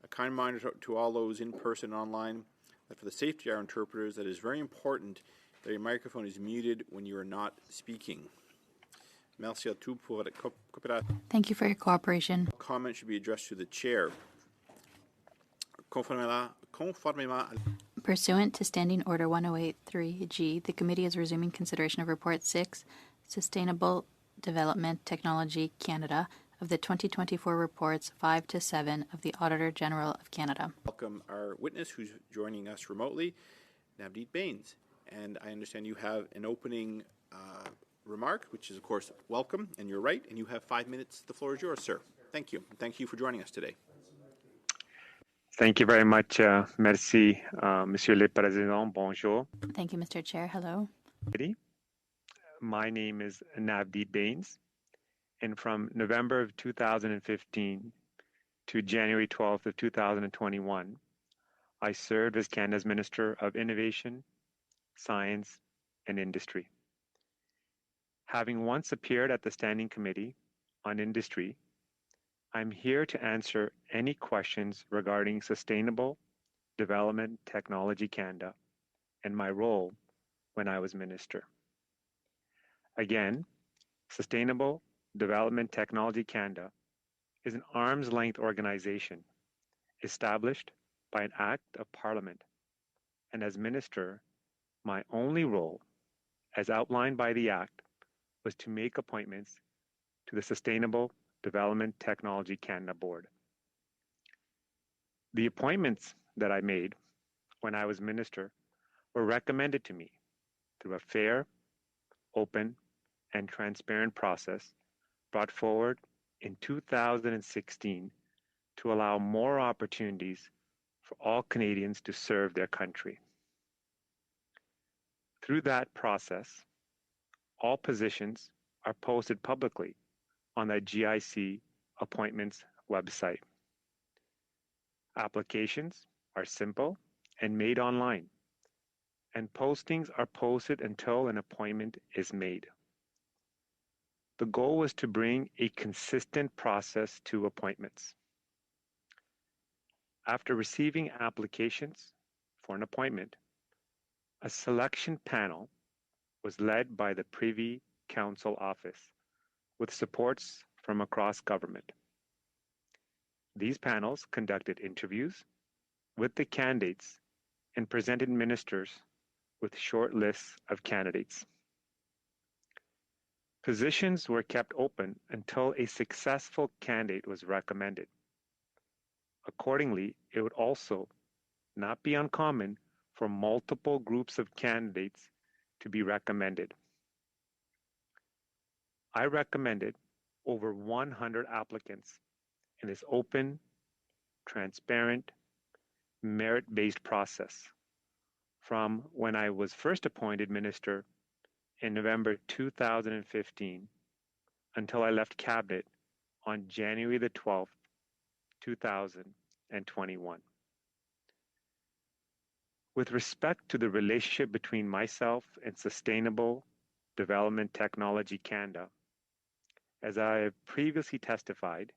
A kind reminder to all those in person and online that for the safety of our interpreters, that it is very important that your microphone is muted when you are not speaking. Merci à tous pour votre coopération. Thank you for your cooperation. Comment should be addressed to the chair. Conformément Pursuant to Standing Order 108.3G, the committee is resuming consideration of Report 6, Sustainable Development Technology Canada, of the 2024 reports 5 to 7 of the Auditor General of Canada. Welcome our witness who's joining us remotely, Navdeep Bains. And I understand you have an opening remark, which is, of course, welcome, and you're right, and you have 5 minutes. The floor is yours, sir. Thank you. Thank you for joining us today. Thank you very much. Merci, Monsieur le Président. Bonjour. Thank you, Mr. Chair. Hello. My name is Navdeep Bains, and from November of 2015 to January 12th of 2021, I served as Canada's Minister of Innovation, Science, and Industry. Having once appeared at the Standing Committee on Industry, I'm here to answer any questions regarding Sustainable Development Technology Canada and my role when I was Minister. Again, Sustainable Development Technology Canada is an arm's-length organization established by an Act of Parliament, and as Minister, my only role, as outlined by the Act, was to make appointments to the Sustainable Development Technology Canada Board. The appointments that I made when I was Minister were recommended to me through a fair, open, and transparent process brought forward in 2016 to allow more opportunities for all Canadians to serve their country. Through that process, all positions are posted publicly on the GIC appointments website. Applications are simple and made online, and postings are posted until an appointment is made. The goal was to bring a consistent process to appointments. After receiving applications for an appointment, a selection panel was led by the Privy Council Office with supports from across government. These panels conducted interviews with the candidates and presented ministers with short lists of candidates. Positions were kept open until a successful candidate was recommended. Accordingly, it would also not be uncommon for multiple groups of candidates to be recommended. I recommended over 100 applicants in this open, transparent, merit-based process from when I was first appointed minister in November 2015 until I left cabinet on January the 12th, 2021. With respect to the relationship between myself and Sustainable Development Technology Canada, as I have previously testified,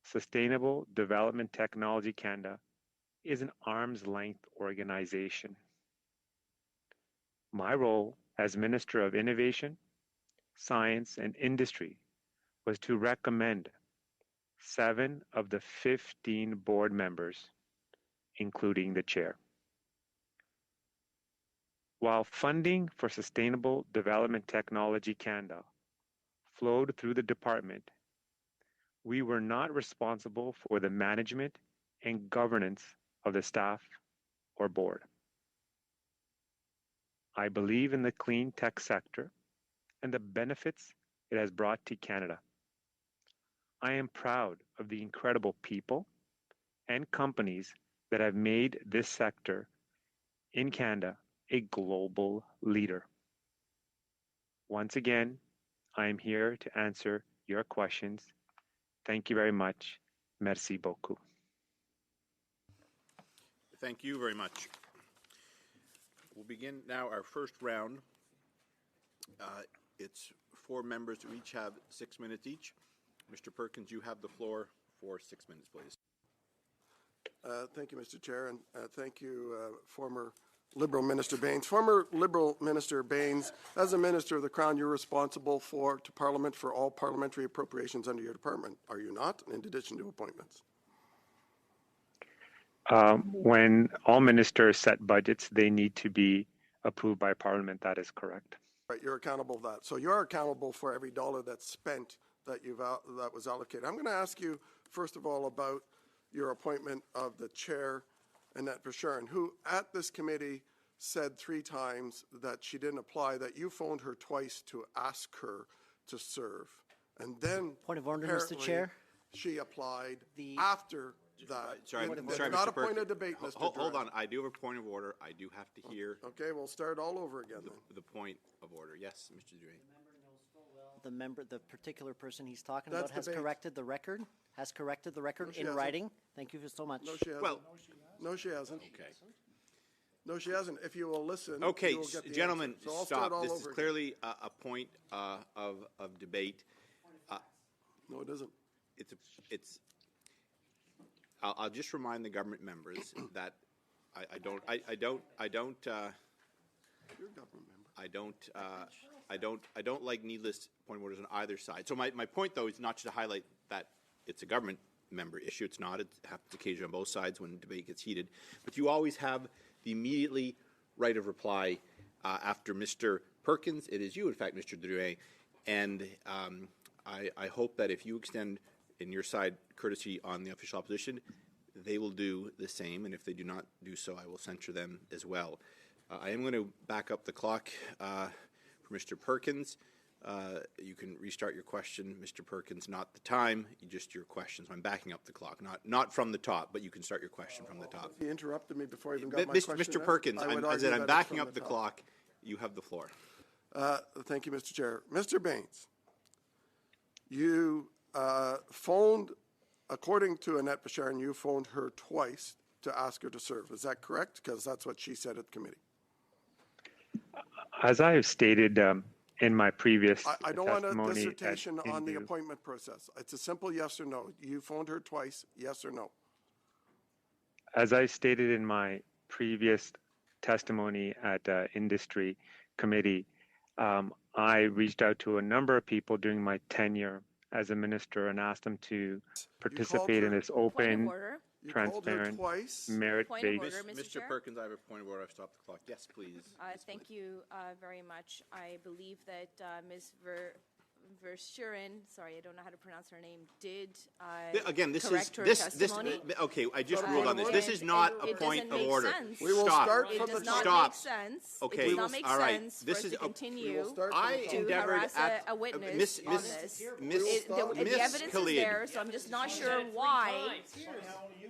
Sustainable Development Technology Canada is an arm's-length organization. My role as Minister of Innovation, Science, and Industry was to recommend 7 of the 15 board members, including the chair. While funding for Sustainable Development Technology Canada flowed through the department, we were not responsible for the management and governance of the staff or board. I believe in the clean tech sector and the benefits it has brought to Canada. I am proud of the incredible people and companies that have made this sector in Canada a global leader. Once again, I am here to answer your questions. Thank you very much. Merci beaucoup. Thank you very much. We'll begin now our first round. It's 4 members who each have 6 minutes each. Mr. Perkins, you have the floor for 6 minutes, please. Thank you, Mr. Chair, and thank you, former Liberal Minister Baines. Former Liberal Minister Baines, as a Minister of the Crown, you're responsible to Parliament for all parliamentary appropriations under your department, are you not, in addition to appointments? When all ministers set budgets, they need to be approved by Parliament. That is correct. Right, you're accountable for that. So you're accountable for every dollar that's spent that that was allocated. I'm going to ask you, first of all, about your appointment of the chair, Annette Verschuren, who at this committee said 3 times that she didn't apply, that you phoned her twice to ask her to serve. And then, point of order, Mr. Chair. She applied after that. Sorry, Not Mr. a point of debate, Mr. Hold on. I do have a point of order. I do have to hear Okay, we'll start all over again then. the point of order. Yes, Mr. Duray. The particular person he's talking That's about has debate. corrected the record, she in hasn't. writing. Thank you so much. No, she hasn't. Well, No, she hasn't. okay. No, she hasn't. If you will listen, Okay, you will get the gentlemen, answer. So I'll start stop. all This is over again. clearly a point of debate. No, it isn't. It's. I'll just remind the government members that I don't. You're a government member. I don't like needless point of orders on either side. So my point, though, is not just to highlight that it's a government member issue. It's not. It happens occasionally on both sides when debate gets heated. But you always have the immediately right of reply after Mr. Perkins. It is you, in fact, Mr. Drouin. And I hope that if you extend, in your side, courtesy on the official opposition, they will do the same. And if they do not do so, I will censure them as well. I am going to back up the clock for Mr. Perkins. You can restart your question, Mr. Perkins, not the time, just your questions. I'm backing up the clock, not from the top, but you can start your question from the top. He interrupted me before I even got my question. Mr. in. Perkins, I would I'm argue that it's backing from up the top. clock. You have the floor. Thank you, Mr. Chair. Mr. Baines, you phoned, according to Annette Verschuren, you phoned her twice to ask her to serve. Is that correct? Because that's what she said at the committee. As I have stated in my previous I don't want a testimony dissertation on the Hindu, appointment process. It's a simple yes or no. You phoned her twice, yes or no? as I stated in my previous testimony at industry committee, I reached out to a number of people during my tenure as a minister and asked them to participate in her- this open, order. You called her transparent, twice. Point of merit-based. order, Mr. Mr. Chair? Perkins, I have a point of order. I've stopped the clock. Yes, please. Thank you very much. I believe that Ms. Verschuren, sorry, I don't know how to pronounce her name, did Again, this is correct her this. testimony. Okay, I just Not a ruled point on this. of This order. is not It a doesn't point of make order. sense. We will Stop. start It from does the not Stop. make sense. Okay, It does not make all right. sense This for us is to a- continue start I from the top. to endeavored harass at a witness Miss on this. We will Miss start- The Miss evidence Khalid. is there, so I'm just not sure why.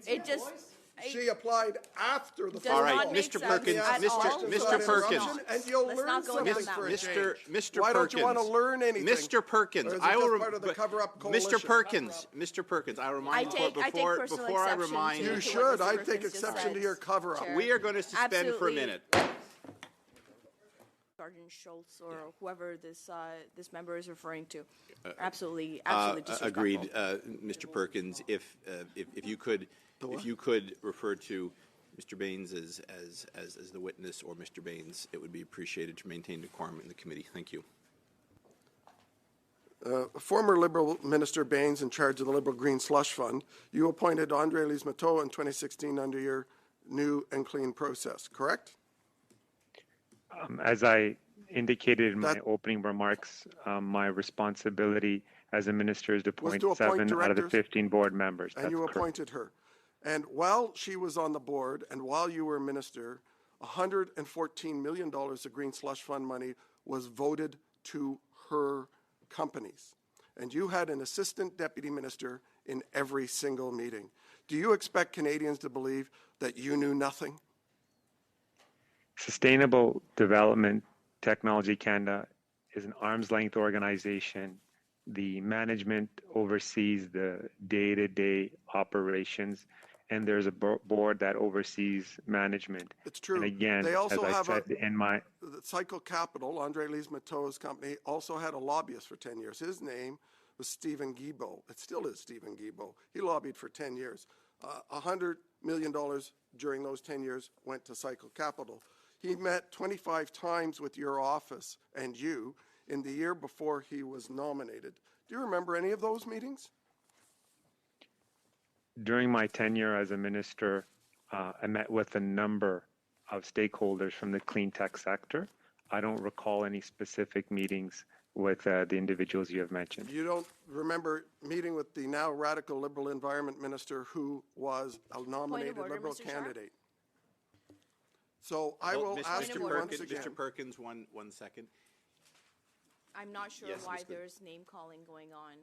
It just She applied after the does All right, not make Mr. sense Perkins, at Mr. all. Mr. So let's Perkins. not. And you'll Let's learn not go something down that for a road. change. Mr. Why don't you want to Perkins. learn anything? Mr. Perkins, Or is it I will. just part of the cover-up coalition? Mr. Perkins, Mr. Perkins, I remind I take before personal before I exception remind to You what should. Mr. I take Perkins just exception to said, your cover-up. Chair. we are going to suspend for a Absolutely. minute. Sergeant Schultz or whoever this member is referring to. Absolutely disrespectful. Agreed, Mr. Perkins. If you could refer to Mr. Baines as the witness or Mr. Baines, it would be appreciated to maintain decorum in the committee. Thank you. Former Liberal Minister Baines, in charge of the Liberal Green Slush Fund, you appointed Andre Lise-Matteau in 2016 under your new and clean process, correct? As I indicated in my That- opening remarks, my responsibility as a minister is to appoint to appoint 7 out of the directors, 15 board members. And That's you correct. appointed her. And while she was on the board and while you were minister, $114 million of Green Slush Fund money was voted to her companies. And you had an assistant deputy minister in every single meeting. Do you expect Canadians to believe that you knew nothing? Sustainable Development Technology Canada is an arm's length organization. The management oversees the day-to-day operations, and there's a board that oversees management. It's true. And again, They also as I have said in my the Cycle Capital, Andre Lise-Matteau's company, also had a lobbyist for 10 years. His name was Stephen Guilbeault. It still is Stephen Guilbeault. He lobbied for 10 years. million during those 10 years went to Cycle Capital. He met 25 times with your office and you in the year before he was nominated. Do you remember any of those meetings? During my tenure as a minister, I met with a number of stakeholders from the clean tech sector. I don't recall any specific meetings with the individuals you have mentioned. You don't remember meeting with the now radical Liberal Environment Minister who was a nominated order, Liberal Mr. Sharp. candidate. So I will ask you once again. Mr. Perkins, one second. I'm not sure Yes, why Ms. Khalid. there's name calling going on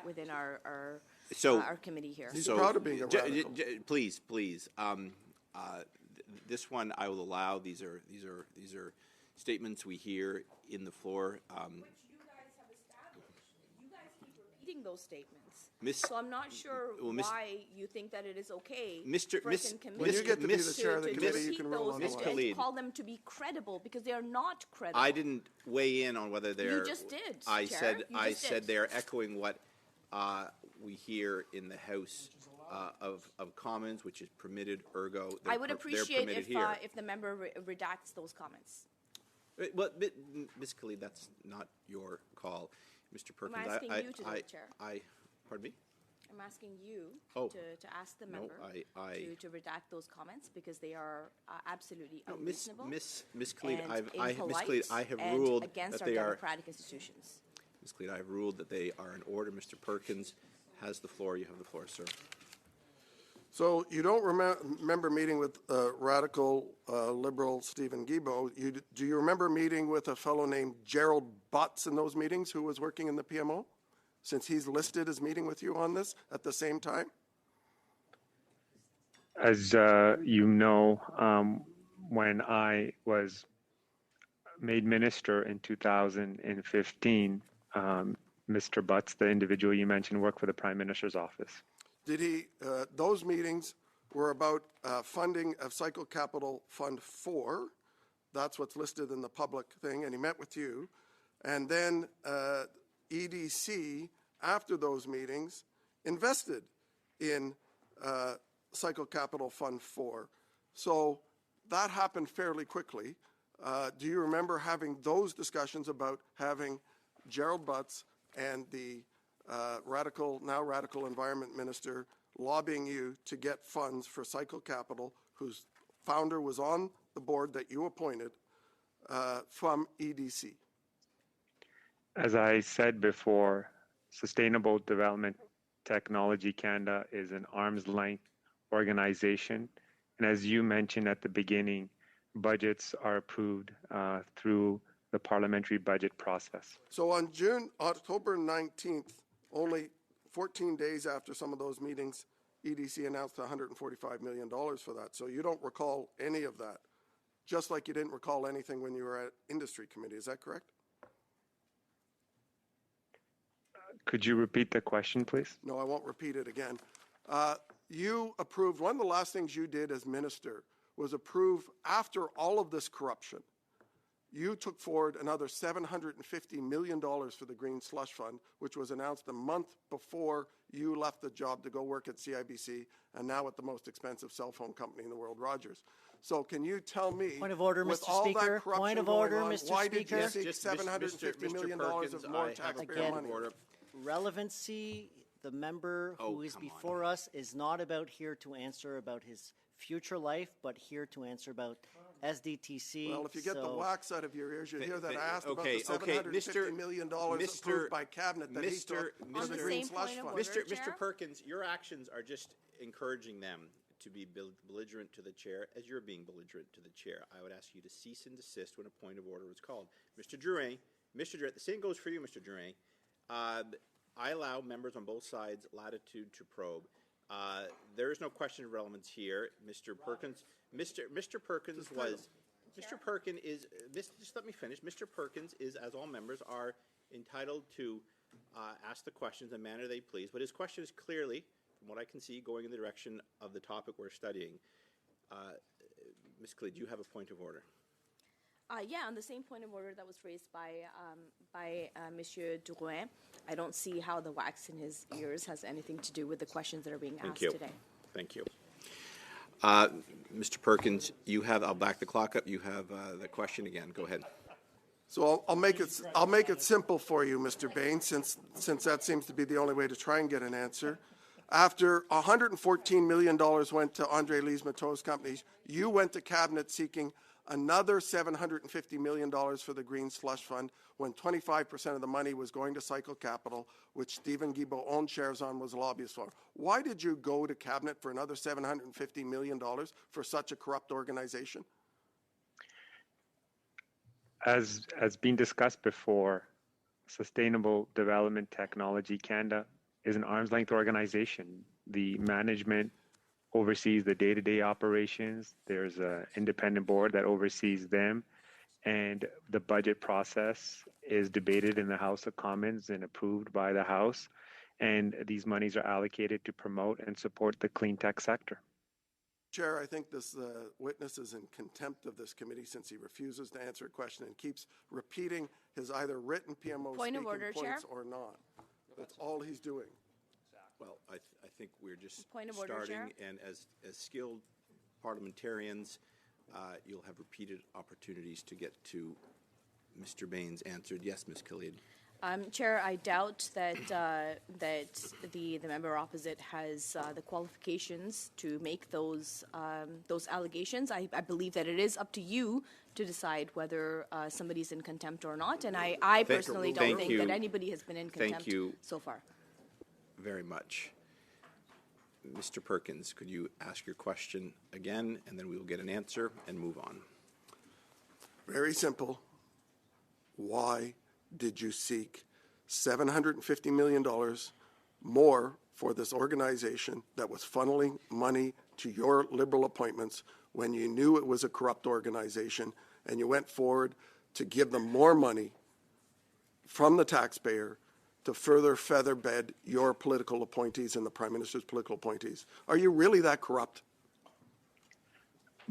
within our So- our committee here. He's proud of being a radical. Please. This one I will allow. These are statements we hear in the floor. Which you guys have established. You guys keep repeating those statements. Miss- So I'm not sure Well, Miss- why you think that it is okay Mr. for Miss- a committee When you get to be the Miss- chair of the to committee, you repeat can rule on the those Miss line. and Khalid. call them to be credible because they are not credible. I didn't weigh in on whether they're. just did, I Chair. said You I just said did. they're echoing what we hear in the House of Commons, which is permitted. Ergo, I would they're appreciate permitted here. if the member redacts those comments. Well, Ms. Khalid, that's not your call, Mr. Perkins. asking you to do it, Chair. Pardon me. I'm asking you Oh. to ask the No, member I- to redact those comments because they are absolutely No, unreasonable. Miss Khalid, and Miss impolite Khalid, I have and ruled against that our they are. democratic institutions. Ms. Khalid, I have ruled that they are in order. Mr. Perkins has the floor. You have the floor, sir. So you don't remember meeting with radical Liberal Stephen Guilbeault. Do you remember meeting with a fellow named Gerald Butts in those meetings who was working in the PMO? Since he's listed as meeting with you on this at the same time? As you know, when I was made minister in 2015, Mr. Butts, the individual you mentioned, worked for the Prime Minister's office. Did he, those meetings were about funding of Cycle Capital Fund 4. That's what's listed in the public thing, and he met with you. And then EDC, after those meetings, invested in Cycle Capital Fund 4. So that happened fairly quickly. Do you remember having those discussions about having Gerald Butts and the now radical environment minister lobbying you to get funds for Cycle Capital, whose founder was on the board that you appointed, from EDC? As I said before, Sustainable Development Technology Canada is an arm's length organization. And as you mentioned at the beginning, budgets are approved through the parliamentary budget process. So on October 19th, only 14 days after some of those meetings, EDC announced $145 million for that. So you don't recall any of that, just like you didn't recall anything when you were at Industry Committee. Is that correct? Could you repeat the question, please? No, I won't repeat it again. You approved, one of the last things you did as minister was approve, after all of this corruption, you took forward another $750 million for the Green Slush Fund, which was announced a month before you left the job to go work at CIBC and now at the most expensive cell phone company in the world, Rogers. So can you tell me, Point of order, with Mr. all Speaker. that corruption Point of going order, on, Mr. why did you Speaker. seek Just, $750 million Perkins, of I more have a taxpayer point of money? order. Relevancy, the member Oh, who is come on. before us is not about here to answer about his future life, but here to answer about SDTC. Well, if you get the So- wax out of your ears, you hear that I asked about okay, the okay, $750 million approved by cabinet that he took for the On the Green same Slush point of Fund. order, Mr. Chair? Perkins, your actions are just encouraging them to be belligerent to the chair as you're being belligerent to the chair. I would ask you to cease and desist when a point of order is called. Mr. Drouin, the same goes for you, Mr. Drouin. I allow members on both sides latitude to probe. There is no question of relevance here. Mr. Perkins, Mr. Perkins was, Mr. Perkins is, just let me finish. Mr. Perkins is, as all members are entitled to ask the questions in the manner they please, but his question is clearly, from what I can see, going in the direction of the topic we're studying. Ms. Khalid, do you have a point of order? Yeah, on the same point of order that was raised by Monsieur Drouin, I don't see how the wax in his ears has anything to do with the questions that are being asked today. Thank you. Mr. Perkins, you have, I'll back the clock up. You have the question again. Go ahead. So I'll make it simple for you, Mr. Bain, since that seems to be the only way to try and get an answer. After $114 million went to Andre Lise-Matteau's companies, you went to Cabinet seeking another $750 million for the Green Slush Fund when 25% of the money was going to Cycle Capital, which Stephen Guilbeault owned shares on, was a lobbyist for. Why did you go to Cabinet for another $750 million for such a corrupt organization? As been discussed before, Sustainable Development Technology Canada is an arm's length organization. The management oversees the day-to-day operations. There's an independent board that oversees them, and the budget process is debated in the House of Commons and approved by the House, and these monies are allocated to promote and support the clean tech sector. Chair, I think this witness is in contempt of this committee since he refuses to answer a question and keeps repeating his either written PMO Point of speaking order, points Chair. or not. That's all he's doing. Well, I think we're just Point of order, starting, Chair. and as skilled parliamentarians, you'll have repeated opportunities to get to Mr. Bain's answered. Yes, Ms. Khalid. Chair, I doubt that the member opposite has the qualifications to make those allegations. I believe that it is up to you to decide whether somebody's in contempt or not, and I personally don't thank think you. that anybody has been in contempt you. so far. Very much. Mr. Perkins, could you ask your question again, and then we will get an answer and move on. Very simple. Why did you seek $750 million more for this organization that was funneling money to your Liberal appointments when you knew it was a corrupt organization, and you went forward to give them more money from the taxpayer to further feather bed your political appointees and the Prime Minister's political appointees? Are you really that corrupt?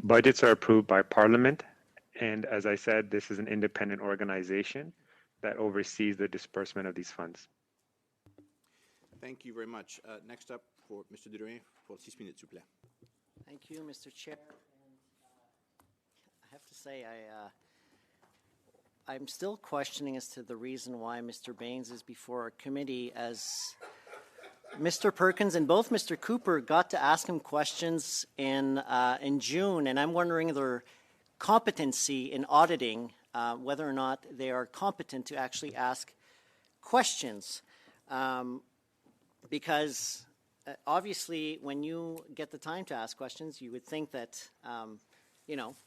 Budgets are approved by Parliament, and as I said, this is an independent organization that oversees the disbursement of these funds. Thank you very much. Next up, for Mr. Drouin, for 6 minutes, s'il vous plaît. Thank you, Mr. Chair. And, I have to say, I'm still questioning as to the reason why Mr. Baines is before our committee, as Mr. Perkins and both Mr. Cooper got to ask him questions in June, and I'm wondering their competency in auditing, whether or not they are competent to actually ask questions. Because obviously when you get the time to ask questions, you would think that,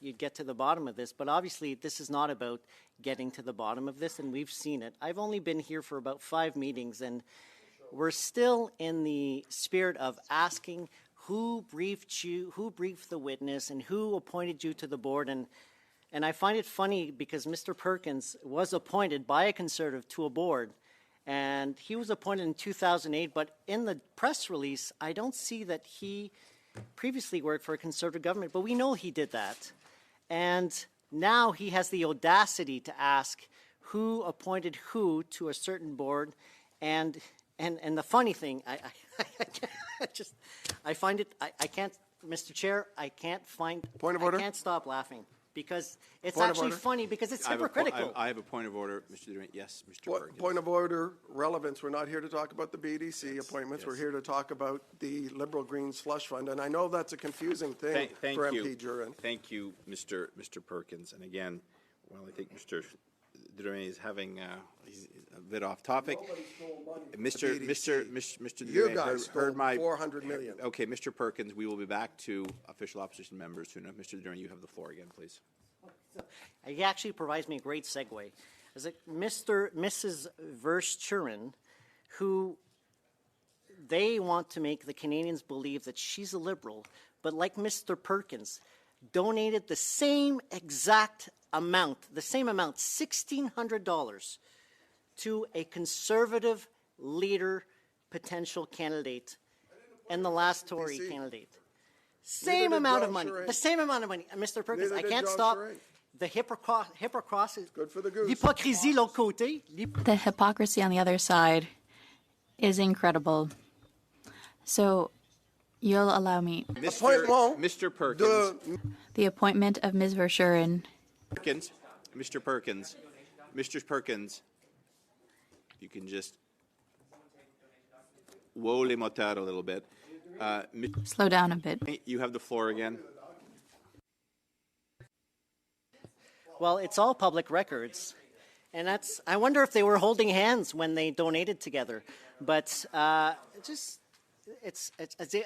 you'd get to the bottom of this. But obviously this is not about getting to the bottom of this, and we've seen it. I've only been here for about 5 meetings, and we're still in the spirit of asking who briefed you, who briefed the witness, and who appointed you to the board. And I find it funny because Mr. Perkins was appointed by a Conservative to a board, and he was appointed in 2008, but in the press release, I don't see that he previously worked for a Conservative government, but we know he did that. And now he has the audacity to ask who appointed who to a certain board. And the funny thing, I find it, I can't, Mr. Chair, I can't find, Point of order? I can't stop laughing. Because it's Point of actually order? funny because it's I have hypocritical. I have a point of order, Mr. Drouin. Yes, Mr. Perkins. Point of order, relevance. We're not here to talk about the BDC appointments. yes. We're here to talk about the Liberal Green Slush Fund. And I know that's a confusing thing Thank for you. MP Jurin. Thank you, Mr. Perkins. And again, well, I think Mr. Drouin is having he's a bit off topic. Mr. You Drouin guys heard my $400 million. Okay, Mr. Perkins, we will be back to official opposition members soon. Mr. Drouin, you have the floor again, please. He actually provides me a great segue. As Mrs. Versturen, who they want to make the Canadians believe that she's a Liberal, but like Mr. Perkins, donated the same exact amount, $1,600, to a Conservative leader potential candidate and the last Tory BC. candidate. Neither Same did amount of John money. Charest. The same amount of money. Mr. Perkins, Neither I did can't John stop. Charest. The hypocrisy. Good for the goose. L'hypocrisie, l'autre côté. The hypocrisy on the other side is incredible. So You'll allow me. Mr. Perkins. The appointment of Ms. Verschuren. Perkins. Mr. Perkins. Mr. Perkins. You can just woe les motards a little bit. Slow down a bit. You have the floor again. Well, it's all public records. And I wonder if they were holding hands when they donated together. But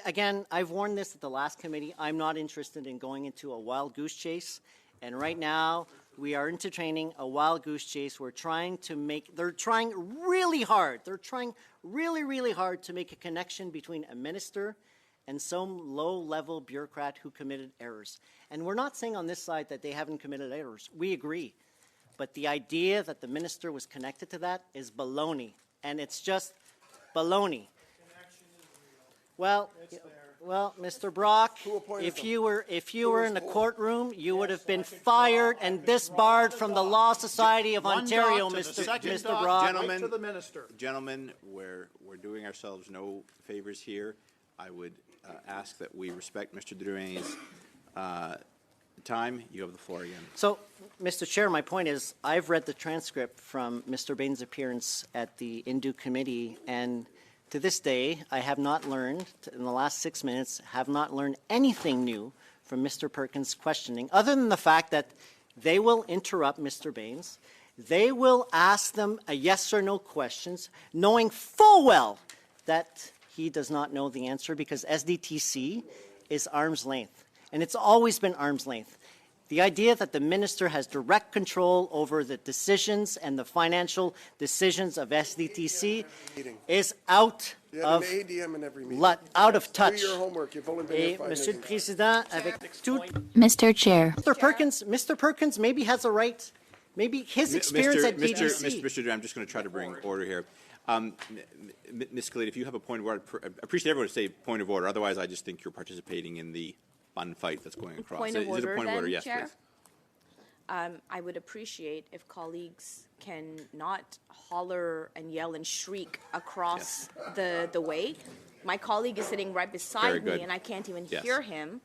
again, I've warned this at the last committee. I'm not interested in going into a wild goose chase. And right now, we are entertaining a wild goose chase. They're trying really hard. They're trying really, really hard to make a connection between a minister and some low-level bureaucrat who committed errors. And we're not saying on this side that they haven't committed errors. We agree. But the idea that the minister was connected to that is baloney. And it's just baloney. Well, Mr. Brock, if you were in the courtroom, you would have been fired and disbarred from the Law Society of Ontario, Mr. Brock. Gentlemen, we're doing ourselves no favors here. I would ask that we respect Mr. Drouin's time. You have the floor again. So, Mr. Chair, my point is, I've read the transcript from Mr. Bain's appearance at the Indu Committee, and to this day, I have not learned, in the last 6 minutes, have not learned anything new from Mr. Perkins' questioning, other than the fact that they will interrupt Mr. Baines. They will ask them a yes or no questions, knowing full well that he does not know the answer, because SDTC is arm's length. And it's always been arm's length. The idea that the minister has direct control over the decisions and the financial decisions of SDTC is out of touch. Do your homework. You've only been here 5 Monsieur le minutes. Président, avec tout, Mr. Chair. Mr. Perkins maybe has a right. Maybe his experience at BDC. Mr. Drouin, I'm just going to try to bring order here. Ms. Khalid, if you have a point of order, I appreciate everyone to say point of order. Otherwise, I just think you're participating in the fun fight that's going across. Point of Is it order, a point of order? then, Yes, Chair? please. I would appreciate if colleagues can not holler and yell and shriek across the way. My colleague is sitting right Very beside good. me, and I can't even Yes. hear him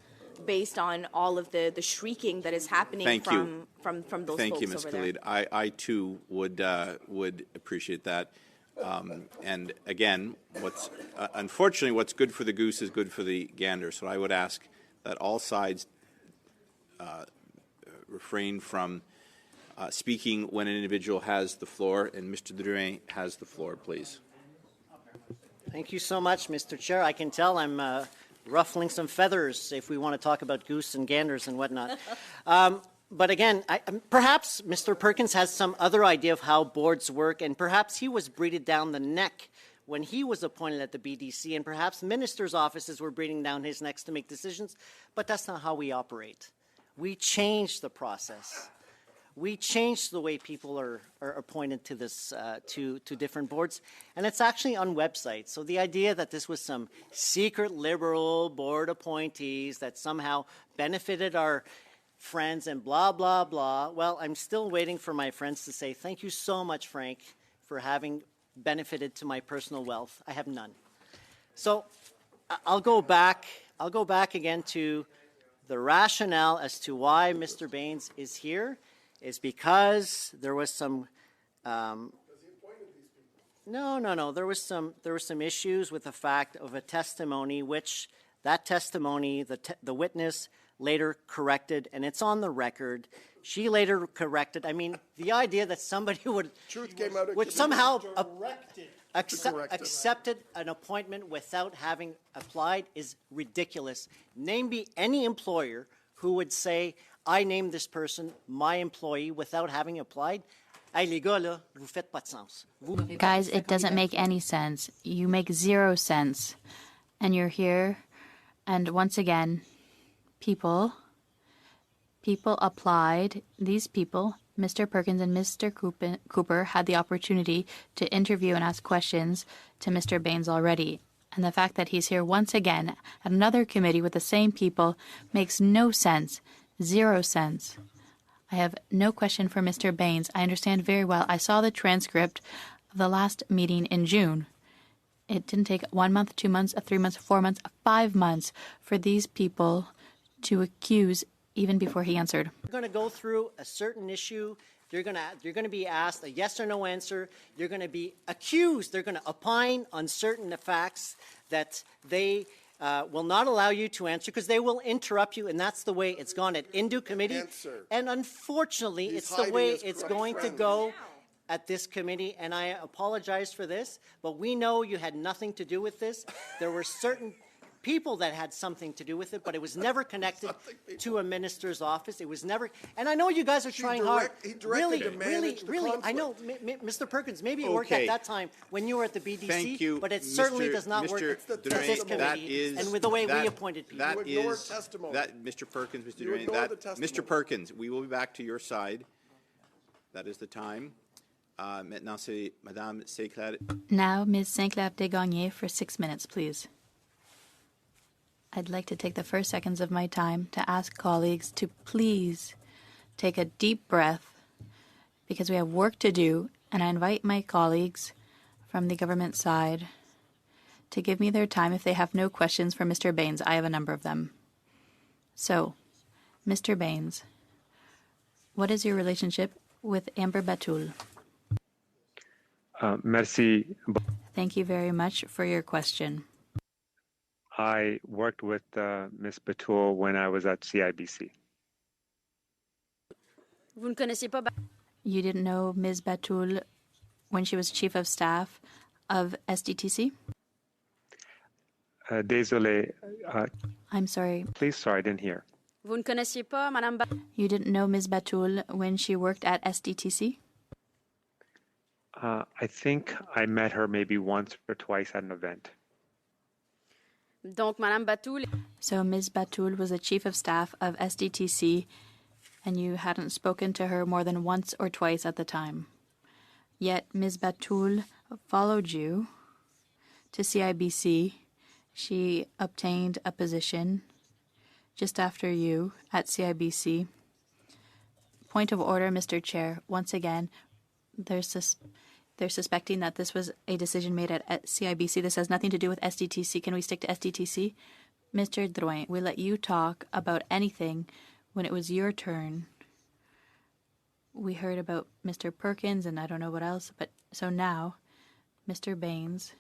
based on all of the shrieking that is happening Thank you. from those Thank folks you, Ms. over Khalid. there. I too would appreciate that. And again, unfortunately, what's good for the goose is good for the gander. So I would ask that all sides refrain from speaking when an individual has the floor. And Mr. Drouin has the floor, please. Thank you so much, Mr. Chair. I can tell I'm ruffling some feathers if we want to talk about goose and ganders and whatnot. But again, perhaps Mr. Perkins has some other idea of how boards work, and perhaps he was breathed down the neck when he was appointed at the BDC, and perhaps ministers' offices were breathing down his necks to make decisions, but that's not how we operate. We change the process. We change the way people are appointed to this to different boards, and it's actually on websites. So the idea that this was some secret liberal board appointees that somehow benefited our friends and blah, blah, blah. Well, I'm still waiting for my friends to say, thank you so much, Frank, for having benefited to my personal wealth. I have none. So I'll go back again to the rationale as to why Mr. Baines is here is because there was some there was some issues with the fact of a testimony which that testimony the witness later corrected, and it's on the record. She later corrected. I mean, the idea that somebody would somehow accepted an appointment without having applied is ridiculous. Name me any employer who would say, I named this person my employee without having applied. Hey, les gars, là, vous faites pas de sens. Guys, it doesn't make any sense. You make 0 sense. And you're here, and once again, people applied. These people, Mr. Perkins and Mr. Cooper, had the opportunity to interview and ask questions to Mr. Baines already. And the fact that he's here once again at another committee with the same people makes no sense. 0 sense. I have no question for Mr. Baines. I understand very well. I saw the transcript of the last meeting in June. It didn't take 1 month, 2 months, 3 months, 4 months, 5 months for these people to accuse even before he answered. You're going to go through a certain issue. You're going to be asked a yes or no answer. You're going to be accused. They're going to opine on certain facts that they will not allow you to answer because they will interrupt you, and that's the way it's gone at Indu Committee. Answer. And unfortunately, He's it's the hiding way his it's corrupt going to friends. go at this committee, and I apologize for this, but we know you had nothing to do with this. There were certain people that had something to do with it, but it was never connected to a minister's office. It was never, and I know you guys are trying hard. He directed Really, to manage the really, I know, Mr. Perkins, maybe it worked at Okay. that time when you were at the BDC, Thank you, but it certainly Mr. does not work Mr. at Durain, this that committee is- and with the way that- we appointed people. That You ignored is testimony. that, Mr. Perkins, Mr. You Durain, ignored that the testimony. Mr. Perkins, we will be back to your side. That is the time. Maintenant, c'est Madame Séclair. Now, Ms. Sinclair Desgagnés for 6 minutes, please. I'd like to take the first seconds of my time to ask colleagues to please take a deep breath because we have work to do, and I invite my colleagues from the government side to give me their time if they have no questions for Mr. Baines. I have a number of them. So, Mr. Baines, what is your relationship with Amber Batul? Merci. Thank you very much for your question. I worked with Ms. Batul when I was at CIBC. Vous ne connaissez pas You didn't know Ms. Batul when she was chief of staff of SDTC? Désolé. I'm sorry. Please, sorry, I didn't hear. Vous ne connaissiez pas Madame You didn't know Ms. Batul when she worked at SDTC? I think I met her maybe once or twice at an event. Donc Madame Batul So Ms. Batul was the chief of staff of SDTC, and you hadn't spoken to her more than once or twice at the time. Yet Ms. Batul followed you to CIBC. She obtained a position just after you at CIBC. Point of order, Mr. Chair. Once again, they're suspecting that this was a decision made at CIBC. This has nothing to do with SDTC. Can we stick to SDTC? Mr. Drouin, we let you talk about anything when it was your turn. We heard about Mr. Perkins and I don't know what else, but so now Mr. Baines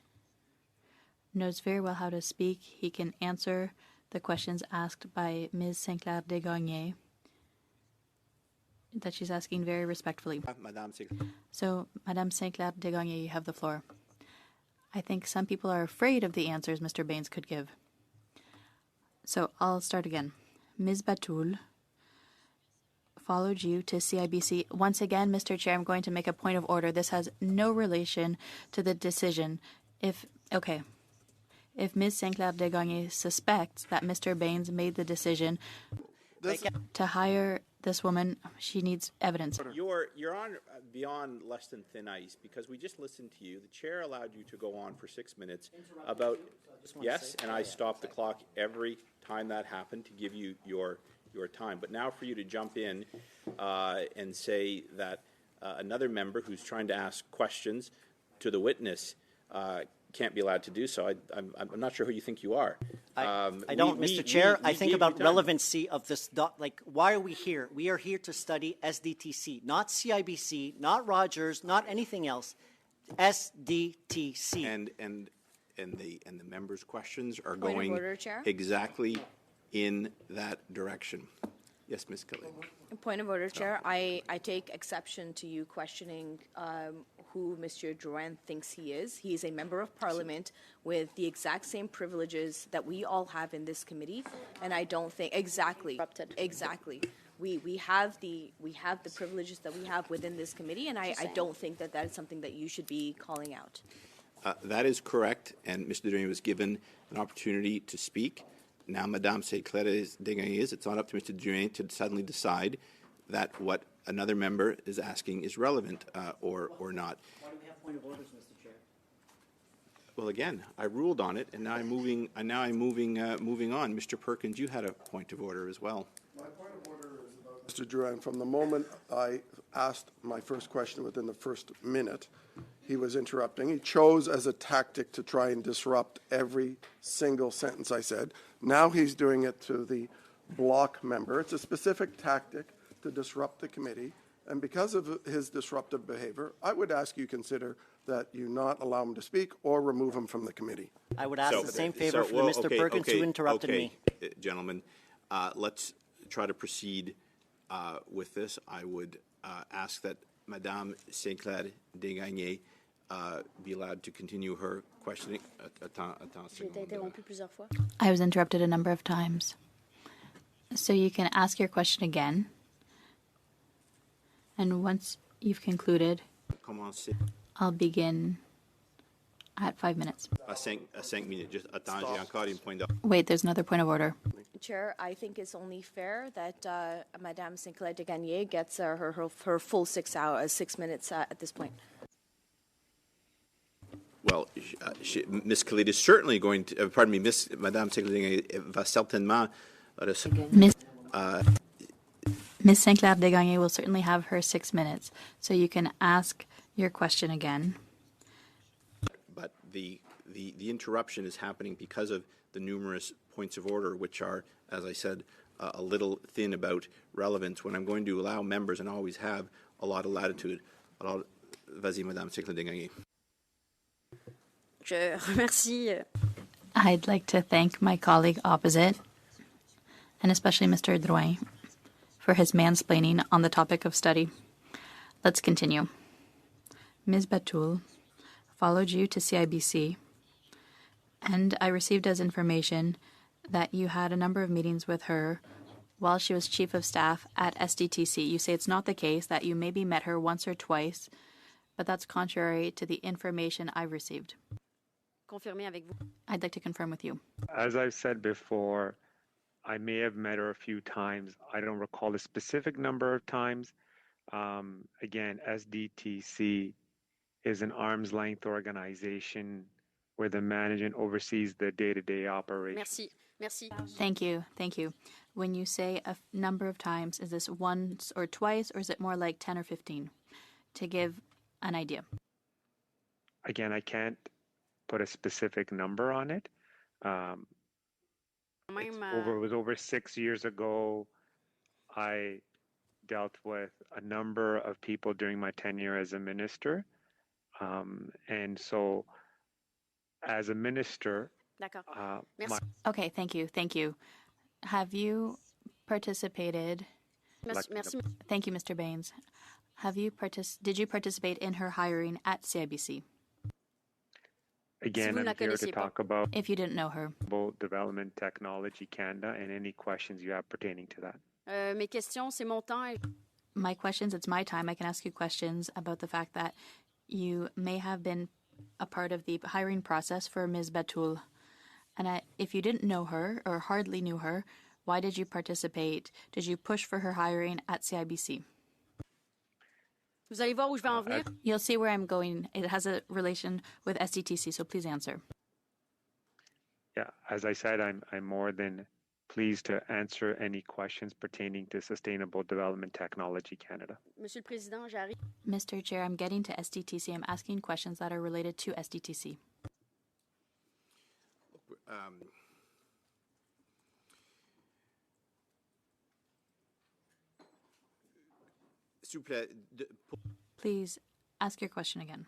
knows very well how to speak. He can answer the questions asked by Ms. Sinclair Desgagnés that she's asking very respectfully. Madame Séclair. So, Madame Sinclair Desgagnés, you have the floor. I think some people are afraid of the answers Mr. Baines could give. So, I'll start again. Ms. Batul followed you to CIBC. Once again, Mr. Chair, I'm going to make a point of order. This has no relation to the decision. If Ms. Sinclair Desgagnés suspects that Mr. Baines made the decision to hire this woman, she needs evidence. You're on beyond less than thin ice because we just listened to you. The chair allowed you to go on for 6 minutes about yes, and I stopped the clock every time that happened to give you your time. But now for you to jump in and say that another member who's trying to ask questions to the witness can't be allowed to do so. I'm not sure who you think you are. I don't, Mr. Chair. I think about relevancy of this. Like, why are we here? We are here to study SDTC, not CIBC, not Rogers, not anything else. SDTC. And the members' questions are Point of going order, Chair. exactly in that direction. Yes, Ms. Khalid. Point of order, Chair. I take exception to you questioning who Mr. Drouin thinks he is. He is a member of Parliament with the exact same privileges that we all have in this committee, and I don't think exactly. We have the privileges that we have within this committee, and I don't think that is something that you should be calling out. That is correct, and Mr. Durain was given an opportunity to speak. Now, Madame Sinclair Desgagnés, it's not up to Mr. Durain to suddenly decide that what another member is asking is relevant or not. Why do we have point of orders, Mr. Chair? Well, again, I ruled on it, and now I'm moving on. Mr. Perkins, you had a point of order as well. My point of order is about Mr. Drouin. From the moment I asked my first question within the first minute, he was interrupting. He chose as a tactic to try and disrupt every single sentence I said. Now he's doing it to the block member. It's a specific tactic to disrupt the committee. And because of his disruptive behavior, I would ask you consider that you not allow him to speak or remove him from the committee. I would ask the same favor for Mr. Perkins who interrupted me. Gentlemen, let's try to proceed with this. I would ask that Madame Sinclair Desgagnés be allowed to continue her questioning. J'ai été interrompu plusieurs fois. I was interrupted a number of times. So you can ask your question again. And once you've concluded, Commencer I'll begin at 5 minutes. à 5 minutes. Just attends, j'ai encore une point d'ordre. Wait, there's another point of order. Chair, I think it's only fair that Madame Sinclair Desgagnés gets her full 6 minutes at this point. Well, Ms. Khalid is certainly going to, pardon me, Madame Sinclair va certainement Ms. Sinclair Desgagnés will certainly have her 6 minutes, so you can ask your question again. But the interruption is happening because of the numerous points of order, which are, as I said, a little thin about relevance, when I'm going to allow members, and always have, a lot of latitude. Alors, vas-y, Madame Sinclair Desgagnés. Je remercie I'd like to thank my colleague opposite, and especially Mr. Drouin, for his mansplaining on the topic of study. Let's continue. Ms. Batul followed you to CIBC, and I received as information that you had a number of meetings with her while she was Chief of Staff at SDTC. You say it's not the case, that you maybe met her once or twice, but that's contrary to the information I've received. confirmer avec vous. I'd like to confirm with you. As I've said before, I may have met her a few times. I don't recall a specific number of times. Again, SDTC is an arm's length organization where the management oversees the day-to-day operation. Merci. Merci. Thank you. Thank you. When you say a number of times, is this once or twice, or is it more like 10 or 15? To give an idea. Again, I can't put a specific number on it. It was over 6 years ago. I dealt with a number of people during my tenure as a minister. And so, as a minister, D'accord. Merci. Okay, thank you. Thank you. Have you participated? Merci. Thank you, Mr. Baines. Did you participate in her hiring at CIBC? Again, vous ne la I'm here to connaissiez pas. talk about If you didn't know her. Development Technology Canada and any questions you have pertaining to that. Mes questions, c'est mon temps. My questions, it's my time. I can ask you questions about the fact that you may have been a part of the hiring process for Ms. Batul. And if you didn't know her or hardly knew her, why did you participate? Did you push for her hiring at CIBC? Vous allez voir où je vais en venir. You'll see where I'm going. It has a relation with SDTC, so please answer. Yeah, as I said, I'm more than pleased to answer any questions pertaining to Sustainable Development Technology Canada. Monsieur le Président, j'arrive. Mr. Chair, I'm getting to SDTC. I'm asking questions that are related to SDTC. S'il vous plaît, Please ask your question again.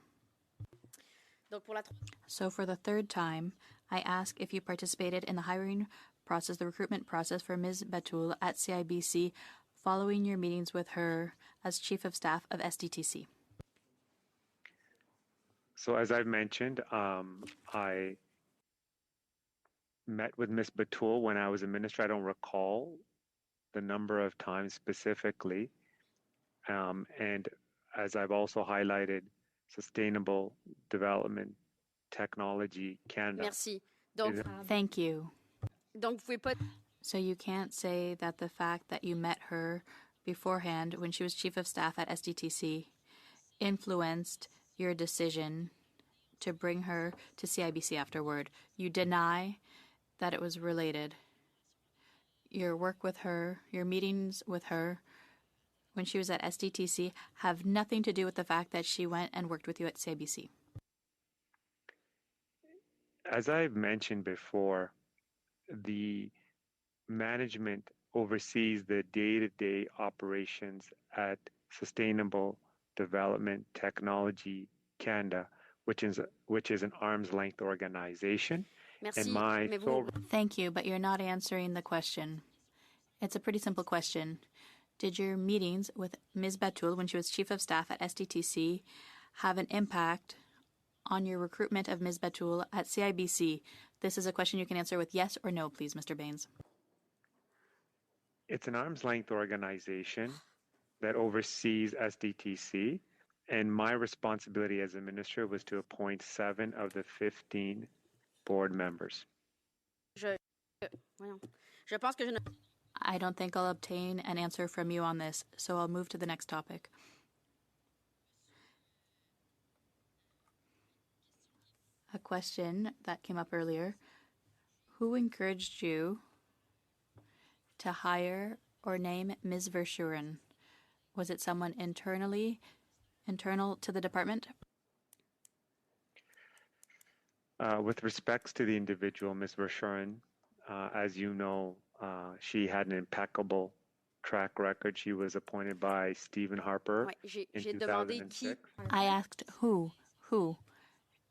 Donc, pour la So for the third time, I ask if you participated in the hiring process, the recruitment process for Ms. Batul at CIBC following your meetings with her as Chief of Staff of SDTC. So as I've mentioned, I met with Ms. Batul when I was a minister. I don't recall the number of times specifically. And as I've also highlighted, Sustainable Development Technology Canada. Merci. Donc, Thank you. donc vous pouvez pas. So you can't say that the fact that you met her beforehand when she was Chief of Staff at SDTC influenced your decision to bring her to CIBC afterward. You deny that it was related. Your work with her, your meetings with her when she was at SDTC have nothing to do with the fact that she went and worked with you at CIBC? As I've mentioned before, the management oversees the day-to-day operations at Sustainable Development Technology Canada, which is an arm's length organization. Merci, And my mais vous- sole Thank you, but you're not answering the question. It's a pretty simple question. Did your meetings with Ms. Batul when she was Chief of Staff at SDTC have an impact on your recruitment of Ms. Batul at CIBC? This is a question you can answer with yes or no, please, Mr. Baines. It's an arm's length organization that oversees SDTC, and my responsibility as a minister was to appoint 7 of the 15 board members. Je pense que je ne... I don't think I'll obtain an answer from you on this, so I'll move to the next topic. A question that came up earlier. Who encouraged you to hire or name Ms. Verschuren? Was it someone internal to the department? With respects to the individual, Ms. Verschuren, as you know, she had an impeccable track record. She was appointed by Stephen Harper Ouais, in j'ai demandé qui. 2006. I asked who. Who?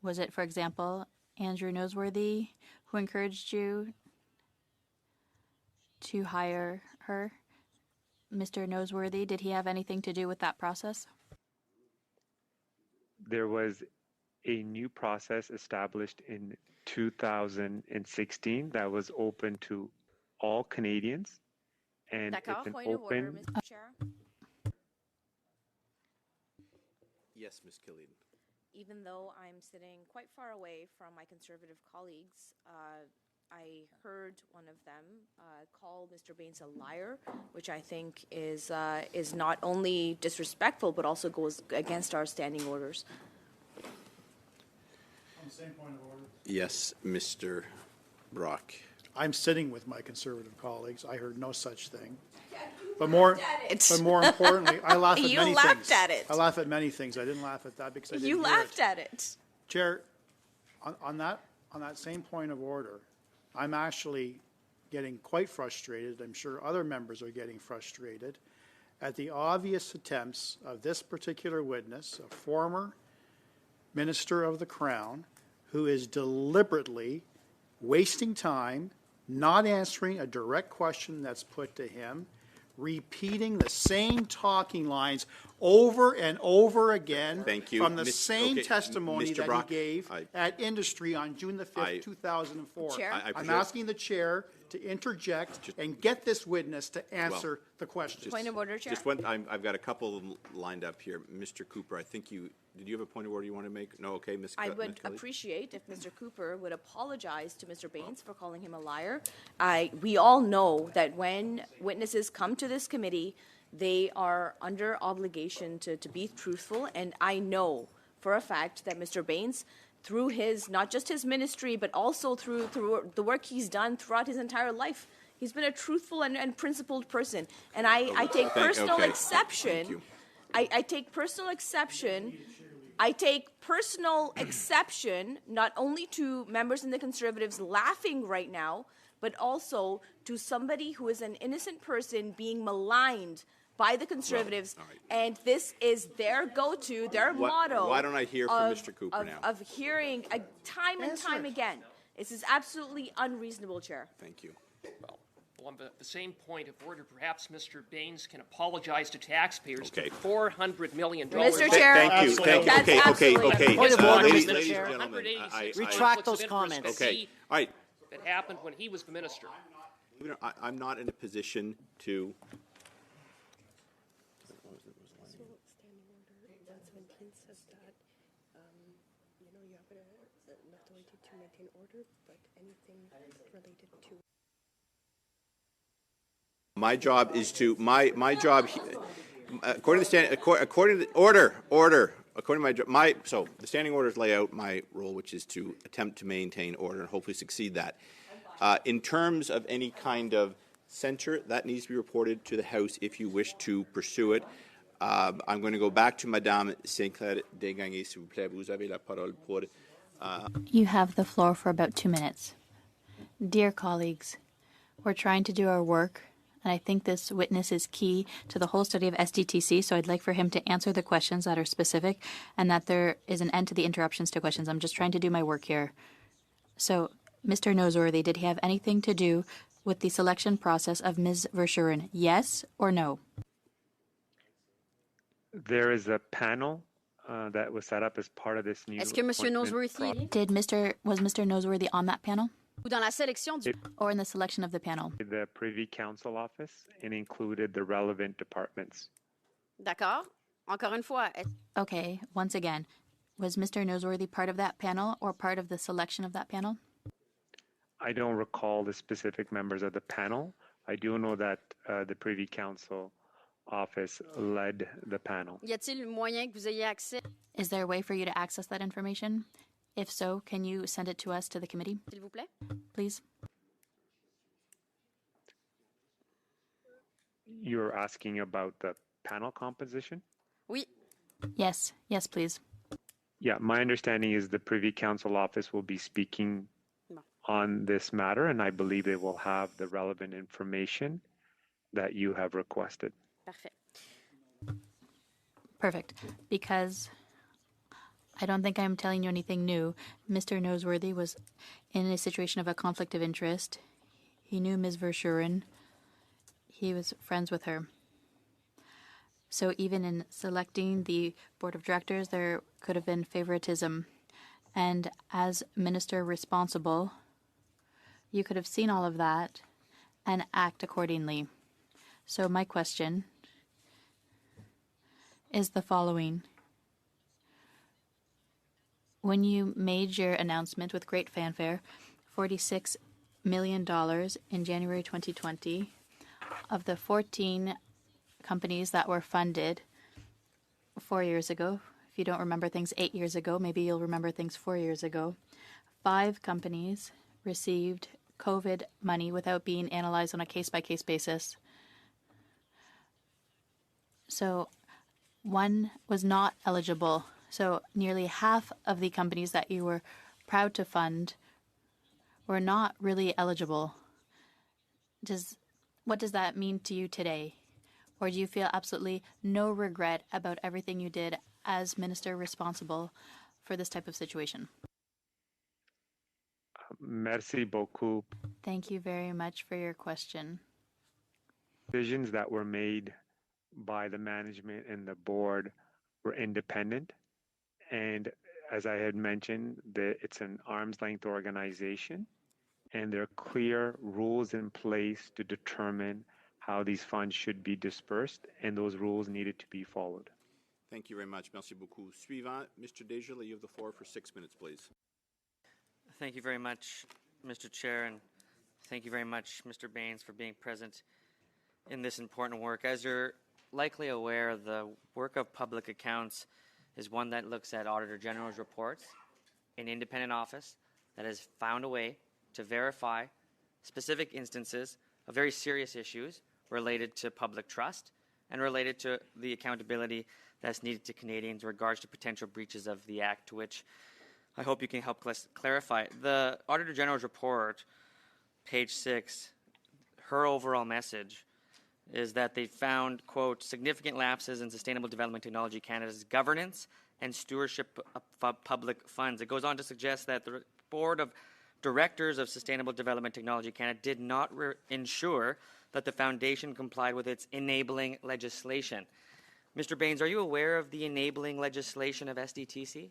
Was it, for example, Andrew Noseworthy who encouraged you to hire her? Mr. Noseworthy, did he have anything to do with that process? There was a new process established in 2016 that was open to all Canadians, and D'accord, it's an point of order, open. Mr. Chair. Yes, Ms. Khalid. Even though I'm sitting quite far away from my Conservative colleagues, I heard one of them call Mr. Baines a liar, which I think is not only disrespectful but also goes against our standing orders. On the same point of order. Yes, Mr. Brock. I'm sitting with my Conservative colleagues. I heard no such thing. But more importantly, I laugh at You many laughed things. at it. I laugh at many things. I didn't laugh at that because I didn't You hear laughed it. at it. Chair, on that same point of order, I'm actually getting quite frustrated. I'm sure other members are getting frustrated at the obvious attempts of this particular witness, a former Minister of the Crown, who is deliberately wasting time, not answering a direct question that's put to him, repeating the same talking lines over and over again. Thank you. From the same okay, testimony Mr. that Brock, he gave at Industry on June the 5th, 2004. Chair? I'm asking the chair to interject and get this witness to answer the question. Point of order, Chair. Just one, I've got a couple of them lined up here. Mr. Cooper, I think did you have a point of order you want to make? No, okay, Ms. I Ms. would Kelly? appreciate if Mr. Cooper would apologize to Mr. Baines for calling him a liar. We all know that when witnesses come to this committee, they are under obligation to be truthful, and I know for a fact that Mr. Baines, through his, not just his ministry, but also through the work he's done throughout his entire life, he's been a truthful and principled person. And I take personal okay. exception. Thank you. I take personal exception. I take personal exception not only to members in the Conservatives laughing right now, but also to somebody who is an innocent person being maligned by the Conservatives, all right. and this is their go-to, their motto. Why don't I hear from Mr. Cooper now? Of hearing time and time again. This is absolutely unreasonable, Chair. Thank you. Well, on the same point of order, perhaps Mr. Baines can apologize to taxpayers Okay. for $400 million. Mr. Chair, Thank you. Thank you. that's Okay. absolutely Okay. Point of order, ladies, Mr. ladies Chair. and gentlemen, 186 Retract conflicts those of interest comments. that Okay. he- All right. That happened when he was the minister. I'm not in a position to. Standing order 117 says that, you have an authority to maintain order, but anything related to. My job is to my job. According to the order. According to so the standing orders lay out my role, which is to attempt to maintain order and hopefully succeed that. In terms of any kind of center, that needs to be reported to the House if you wish to pursue it. I'm going to go back to Madame Sinclair Desgagnés, s'il vous plaît. Vous avez la parole pour. You have the floor for about 2 minutes. Dear colleagues, we're trying to do our work, and I think this witness is key to the whole study of SDTC, so I'd like for him to answer the questions that are specific and that there is an end to the interruptions to questions. I'm just trying to do my work here. So, Mr. Noseworthy, did he have anything to do with the selection process of Ms. Verschuren? Yes or no? There is a panel that was set up as part of this new Est-ce que Monsieur appointment Noseworthy Was Mr. Noseworthy on that panel ou dans la sélection du or in the selection of the panel? the Privy Council office and included the relevant departments. D'accord. Encore une fois, Okay, once again, was Mr. Noseworthy part of that panel or part of the selection of that panel? I don't recall the specific members of the panel. I do know that the Privy Council office led the panel. y a-t-il moyen que vous ayez accès, Is there a way for you to access that information? If so, can you send it to us, to the committee, s'il vous plaît? please? You're asking about the panel composition? Oui. Yes, please. Yeah, my understanding is the Privy Council office will be speaking Bon. on this matter, and I believe they will have the relevant information that you have requested. Parfait. Perfect. Because I don't think I'm telling you anything new. Mr. Noseworthy was in a situation of a conflict of interest. He knew Ms. Verschuren. He was friends with her. So even in selecting the board of directors, there could have been favoritism. And as minister responsible, you could have seen all of that and act accordingly. So my question is the following. When you made your announcement with great fanfare, $46 million in January 2020, of the 14 companies that were funded 4 years ago, if you don't remember things 8 years ago, maybe you'll remember things 4 years ago, 5 companies received COVID money without being analyzed on a case-by-case basis. So one was not eligible. So nearly half of the companies that you were proud to fund were not really eligible. What does that mean to you today? Or do you feel absolutely no regret about everything you did as minister responsible for this type of situation? Merci beaucoup. Thank you very much for your question. Decisions that were made by the management and the board were independent. And as I had mentioned, it's an arm's length organization, and there are clear rules in place to determine how these funds should be dispersed, and those rules needed to be followed. Thank you very much. Merci beaucoup. Suivant, Mr. Desjardins, you have the floor for 6 minutes, please. Thank you very much, Mr. Chair, and thank you very much, Mr. Baines, for being present in this important work. As you're likely aware, the work of public accounts is one that looks at Auditor General's reports, an independent office that has found a way to verify specific instances of very serious issues related to public trust and related to the accountability that's needed to Canadians in regards to potential breaches of the Act, to which I hope you can help clarify. The Auditor General's report, page 6, her overall message is that they found, quote, significant lapses in Sustainable Development Technology Canada's governance and stewardship of public funds. It goes on to suggest that the Board of Directors of Sustainable Development Technology Canada did not ensure that the foundation complied with its enabling legislation. Mr. Baines, are you aware of the enabling legislation of SDTC?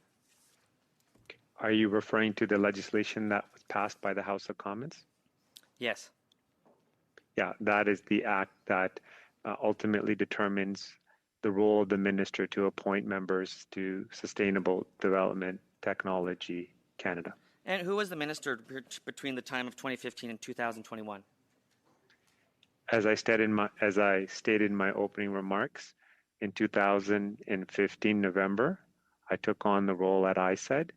Are you referring to the legislation that was passed by the House of Commons? Yes. Yeah, that is the act that ultimately determines the role of the minister to appoint members to Sustainable Development Technology Canada. And who was the minister between the time of 2015 and 2021? As I stated in my opening remarks, in 2015 November, I took on the role at ISED,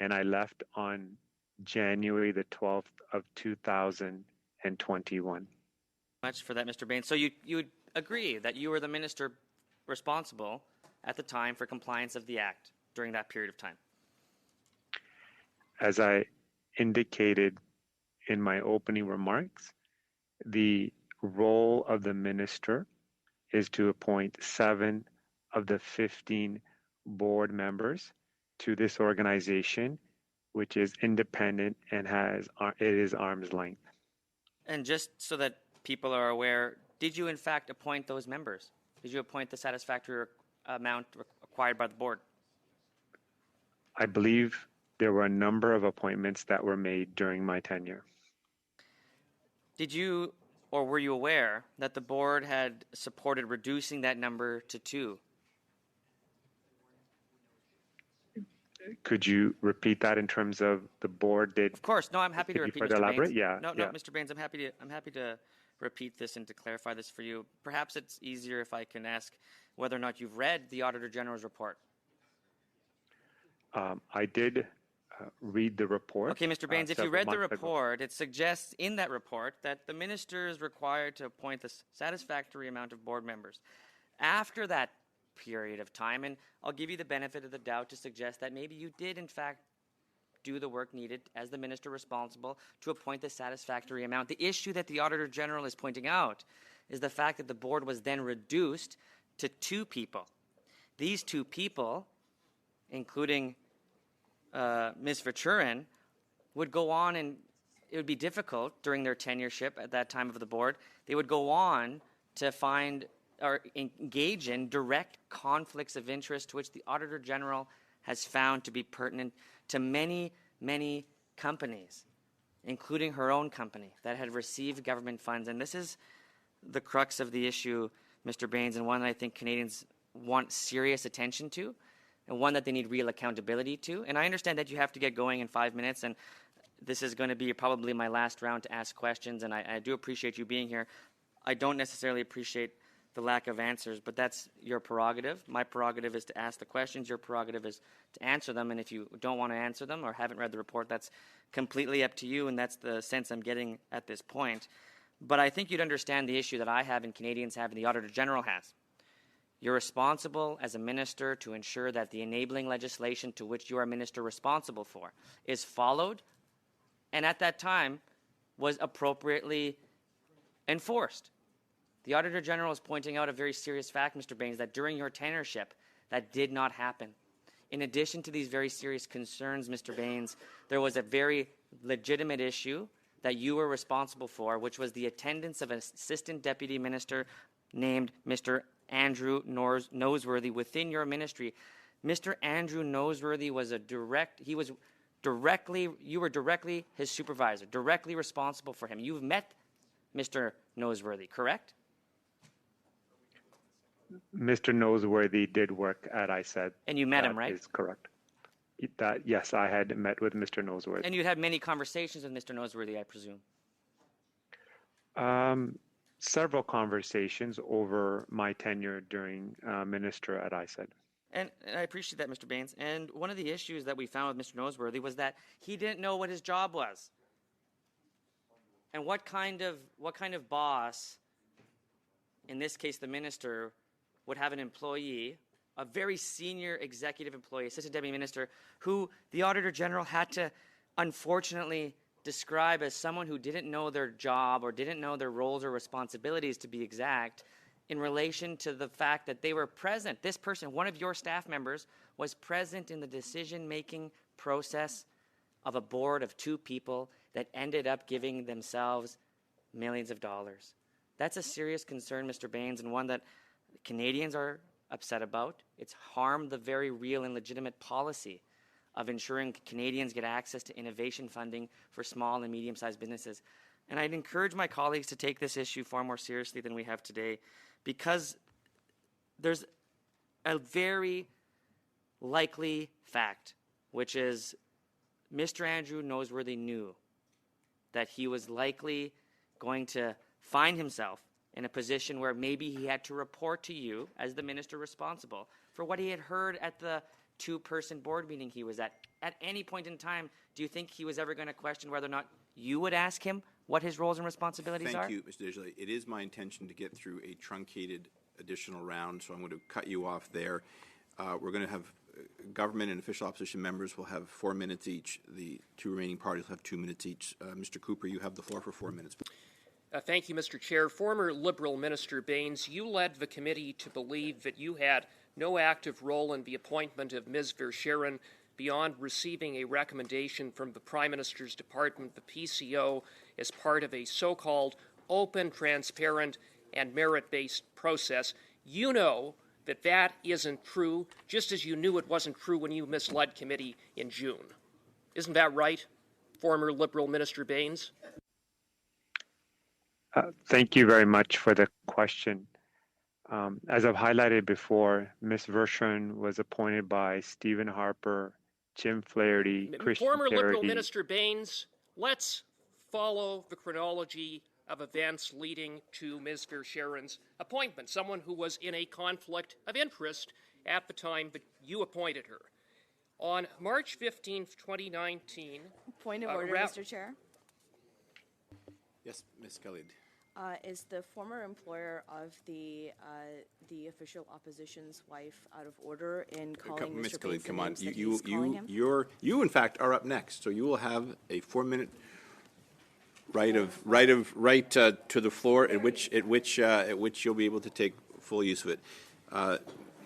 and I left on January the 12th of 2021. much for that, Mr. Baines. So you would agree that you were the minister responsible at the time for compliance of the Act during that period of time? As I indicated in my opening remarks, the role of the minister is to appoint 7 of the 15 board members to this organization, which is independent and it is arm's length. And just so that people are aware, did you in fact appoint those members? Did you appoint the satisfactory amount required by the board? I believe there were a number of appointments that were made during my tenure. Did you or were you aware that the board had supported reducing that number to 2? Could you repeat that in terms of the board did? Of course. No, I'm happy to repeat, further Mr. elaborate? Baines. Yeah. No, yeah. Mr. Baines, I'm happy to repeat this and to clarify this for you. Perhaps it's easier if I can ask whether or not you've read the Auditor General's report. I did read the report. Okay, Mr. Baines, if you read the report, it suggests in that report that the minister is required to appoint the satisfactory amount of board members. After that period of time, and I'll give you the benefit of the doubt to suggest that maybe you did in fact do the work needed as the minister responsible to appoint the satisfactory amount. The issue that the Auditor General is pointing out is the fact that the board was then reduced to 2 people. These 2 people, including Ms. Verchuren, would go on, and it would be difficult during their tenureship at that time of the board. They would go on to find or engage in direct conflicts of interest to which the Auditor General has found to be pertinent to many, many companies, including her own company that had received government funds. And this is the crux of the issue, Mr. Baines, and one that I think Canadians want serious attention to, and one that they need real accountability to. And I understand that you have to get going in 5 minutes, and this is going to be probably my last round to ask questions, and I do appreciate you being here. I don't necessarily appreciate the lack of answers, but that's your prerogative. My prerogative is to ask the questions. Your prerogative is to answer them, and if you don't want to answer them or haven't read the report, that's completely up to you, and that's the sense I'm getting at this point. But I think you'd understand the issue that I have and Canadians have and the Auditor General has. You're responsible as a minister to ensure that the enabling legislation to which you are a minister responsible for is followed, and at that time was appropriately enforced. The Auditor General is pointing out a very serious fact, Mr. Baines, that during your tenureship, that did not happen. In addition to these very serious concerns, Mr. Baines, there was a very legitimate issue that you were responsible for, which was the attendance of an Assistant Deputy Minister named Mr. Andrew Noseworthy within your ministry. Mr. Andrew Noseworthy was you were directly his supervisor, directly responsible for him. You've met Mr. Noseworthy, correct? Mr. Noseworthy did work at ISED. And you met him, right? That is correct. Yes, I had met with Mr. Noseworthy. And you had many conversations with Mr. Noseworthy, I presume. Several conversations over my tenure during minister at ISED. And I appreciate that, Mr. Baines. And one of the issues that we found with Mr. Noseworthy was that he didn't know what his job was. And what kind of boss, in this case the minister, would have an employee, a very senior executive employee, assistant deputy minister, who the Auditor General had to unfortunately describe as someone who didn't know their job or didn't know their roles or responsibilities, to be exact, in relation to the fact that they were present. This person, one of your staff members, was present in the decision-making process of a board of 2 people that ended up giving themselves millions of dollars. That's a serious concern, Mr. Baines, and one that Canadians are upset about. It's harmed the very real and legitimate policy of ensuring Canadians get access to innovation funding for small and medium-sized businesses. And I'd encourage my colleagues to take this issue far more seriously than we have today, because there's a very likely fact, which is Mr. Andrew Noseworthy knew that he was likely going to find himself in a position where maybe he had to report to you as the minister responsible for what he had heard at the 2-person board meeting he was at. At any point in time, do you think he was ever going to question whether or not you would ask him what his roles and responsibilities are? Thank you, Mr. Desjardins. It is my intention to get through a truncated additional round, so I'm going to cut you off there. We're going to have government and official opposition members will have 4 minutes each. The two remaining parties will have 2 minutes each. Mr. Cooper, you have the floor for 4 minutes. Thank you, Mr. Chair. Former Liberal Minister Baines, you led the committee to believe that you had no active role in the appointment of Ms. Verscheren beyond receiving a recommendation from the Prime Minister's Department, the PCO, as part of a so-called open, transparent, and merit-based process. You know that that isn't true, just as you knew it wasn't true when you misled committee in June. Isn't that right, former Liberal Minister Baines? Thank you very much for the question. As I've highlighted before, Ms. Verscheren was appointed by Stephen Harper, Jim Flaherty, Christian Former Liberal Parody. Minister Baines, let's follow the chronology of events leading to Ms. Verscheren's appointment, someone who was in a conflict of interest at the time that you appointed her. On March 15th, 2019... Point of order, Mr. Chair. Yes, Ms. Khalid. Is the former employer of the official opposition's wife out of order in calling Ms. Mr. Khalid, Baines the come on. names that he's calling him? You in fact are up next, so you will have a 4-minute right to the floor at which you'll be able to take full use of it.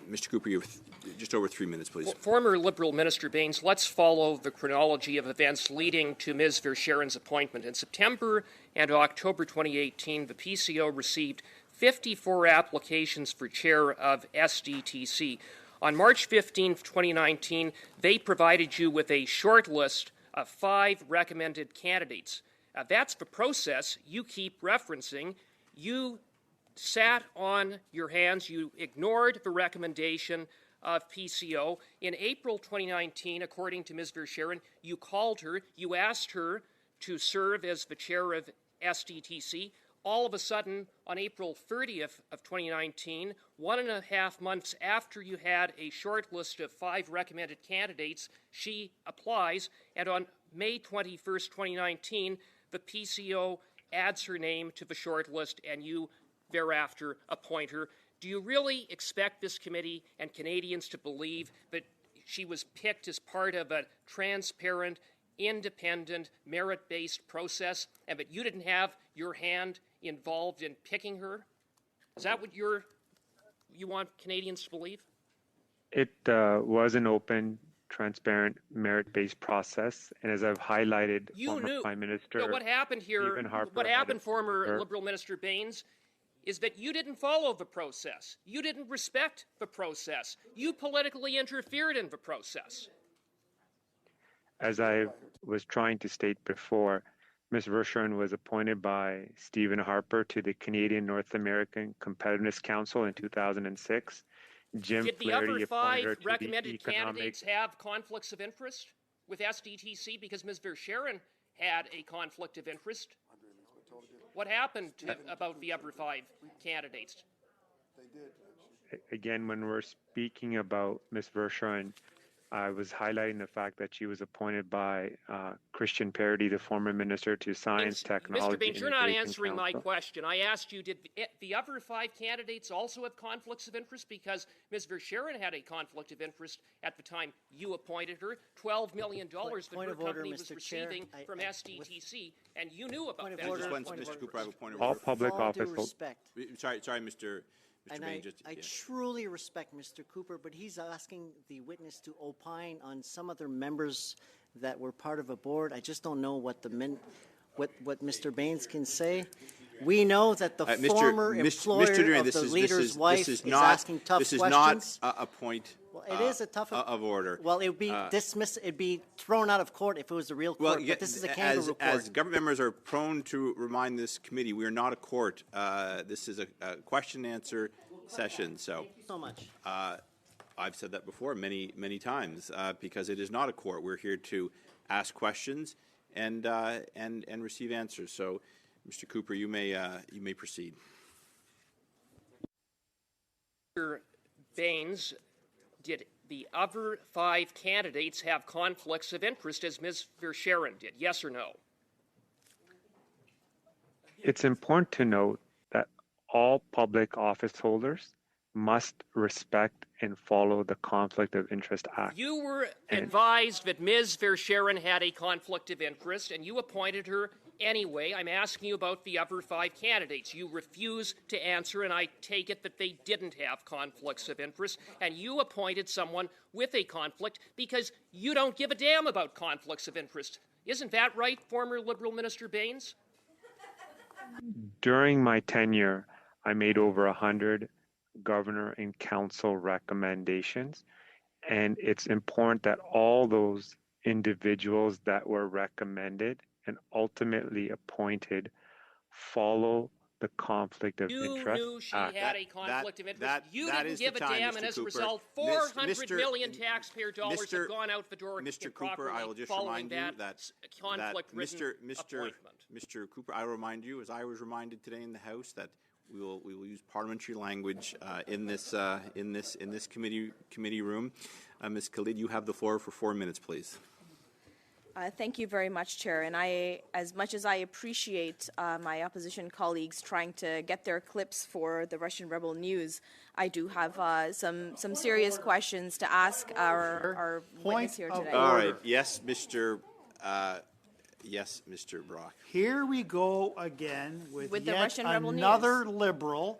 Mr. Cooper, you have just over 3 minutes, please. Former Liberal Minister Baines, let's follow the chronology of events leading to Ms. Verscheren's appointment. In September and October 2018, the PCO received 54 applications for chair of SDTC. On March 15, 2019, they provided you with a short list of 5 recommended candidates. That's the process you keep referencing. You sat on your hands. You ignored the recommendation of PCO. In April 2019, according to Ms. Verscheren, you called her. You asked her to serve as the chair of SDTC. All of a sudden, on April 30th of 2019, 1.5 months after you had a short list of 5 recommended candidates, she applies, and on May 21st, 2019, the PCO adds her name to the short list, and you thereafter appoint her. Do you really expect this committee and Canadians to believe that she was picked as part of a transparent, independent, merit-based process, and that you didn't have your hand involved in picking her? Is that what you want Canadians to believe? It was an open, transparent, merit-based process, and as I've highlighted, former Prime Minister what happened here, Stephen Harper what happened, former Liberal Minister Baines, is that you didn't follow the process. You didn't respect the process. You politically interfered in the process. As I was trying to state before, Ms. Verscheren was appointed by Stephen Harper to the Canadian North American Competitiveness Council in 2006. Jim Did the Flaherty other appointed her 5 to recommended the candidates have conflicts of interest with SDTC? Because Ms. Verscheren had a conflict of interest. What happened about the other 5 candidates? Again, when we're speaking about Ms. Verscheren, I was highlighting the fact that she was appointed by Christian Parody, the former Minister to Science, Technology, Mr. Baines, you're not Innovation answering my Council. question. I asked you, did the other 5 candidates also have conflicts of interest? Because Ms. Verscheren had a conflict of interest at the time you appointed her. $12 million that her company was receiving from SDTC, and you knew about that. Mr. Cooper, I have a point of All order. public With all due office. respect, Sorry, Mr. and Baines. I truly respect Mr. Cooper, but he's asking the witness to opine on some other members that were part of a board. I just don't know what what Mr. Baines can say. We know that the former employer of the leader's wife is asking tough questions. This is not a point Well, it is a tough of order. Well, it would be dismissed. It'd be thrown out of court if it was the real court. But this is a kangaroo court. As government members are prone to remind this committee, we are not a court. This is a question and answer session. So, thank you so much. I've said that before many times because it is not a court. We're here to ask questions and receive answers. So, Mr. Cooper, you may proceed. Mr. Baines, did the other 5 candidates have conflicts of interest as Ms. Verscheren did? Yes or no? It's important to note that all public office holders must respect and follow the Conflict of Interest Act. You were advised that Ms. Verscheren had a conflict of interest, and you appointed her anyway. I'm asking you about the other 5 candidates. You refuse to answer, and I take it that they didn't have conflicts of interest, and you appointed someone with a conflict because you don't give a damn about conflicts of interest. Isn't that right, former Liberal Minister Baines? During my tenure, I made over 100 governor and council recommendations, and it's important that all those individuals that were recommended and ultimately appointed follow the Conflict of You Interest knew she Act. had a conflict of interest. You that didn't is give the a time, damn, Mr. and as a Cooper. result, Miss- 400 million taxpayer dollars Mr. have gone out the door. Mr. Cooper, I will just remind you that conflict-ridden appointment. Mr. Cooper, I will remind you, as I was reminded today in the House, that we will use parliamentary language in this committee room. Ms. Khalid, you have the floor for 4 minutes, please. Thank you very much, Chair. And as much as I appreciate my opposition colleagues trying to get their clips for the Russian Rebel News, I do have some serious questions to ask our witness here today. All right. Yes, Mr. Brock. Here we go again with the yet Russian Rebel another News. Liberal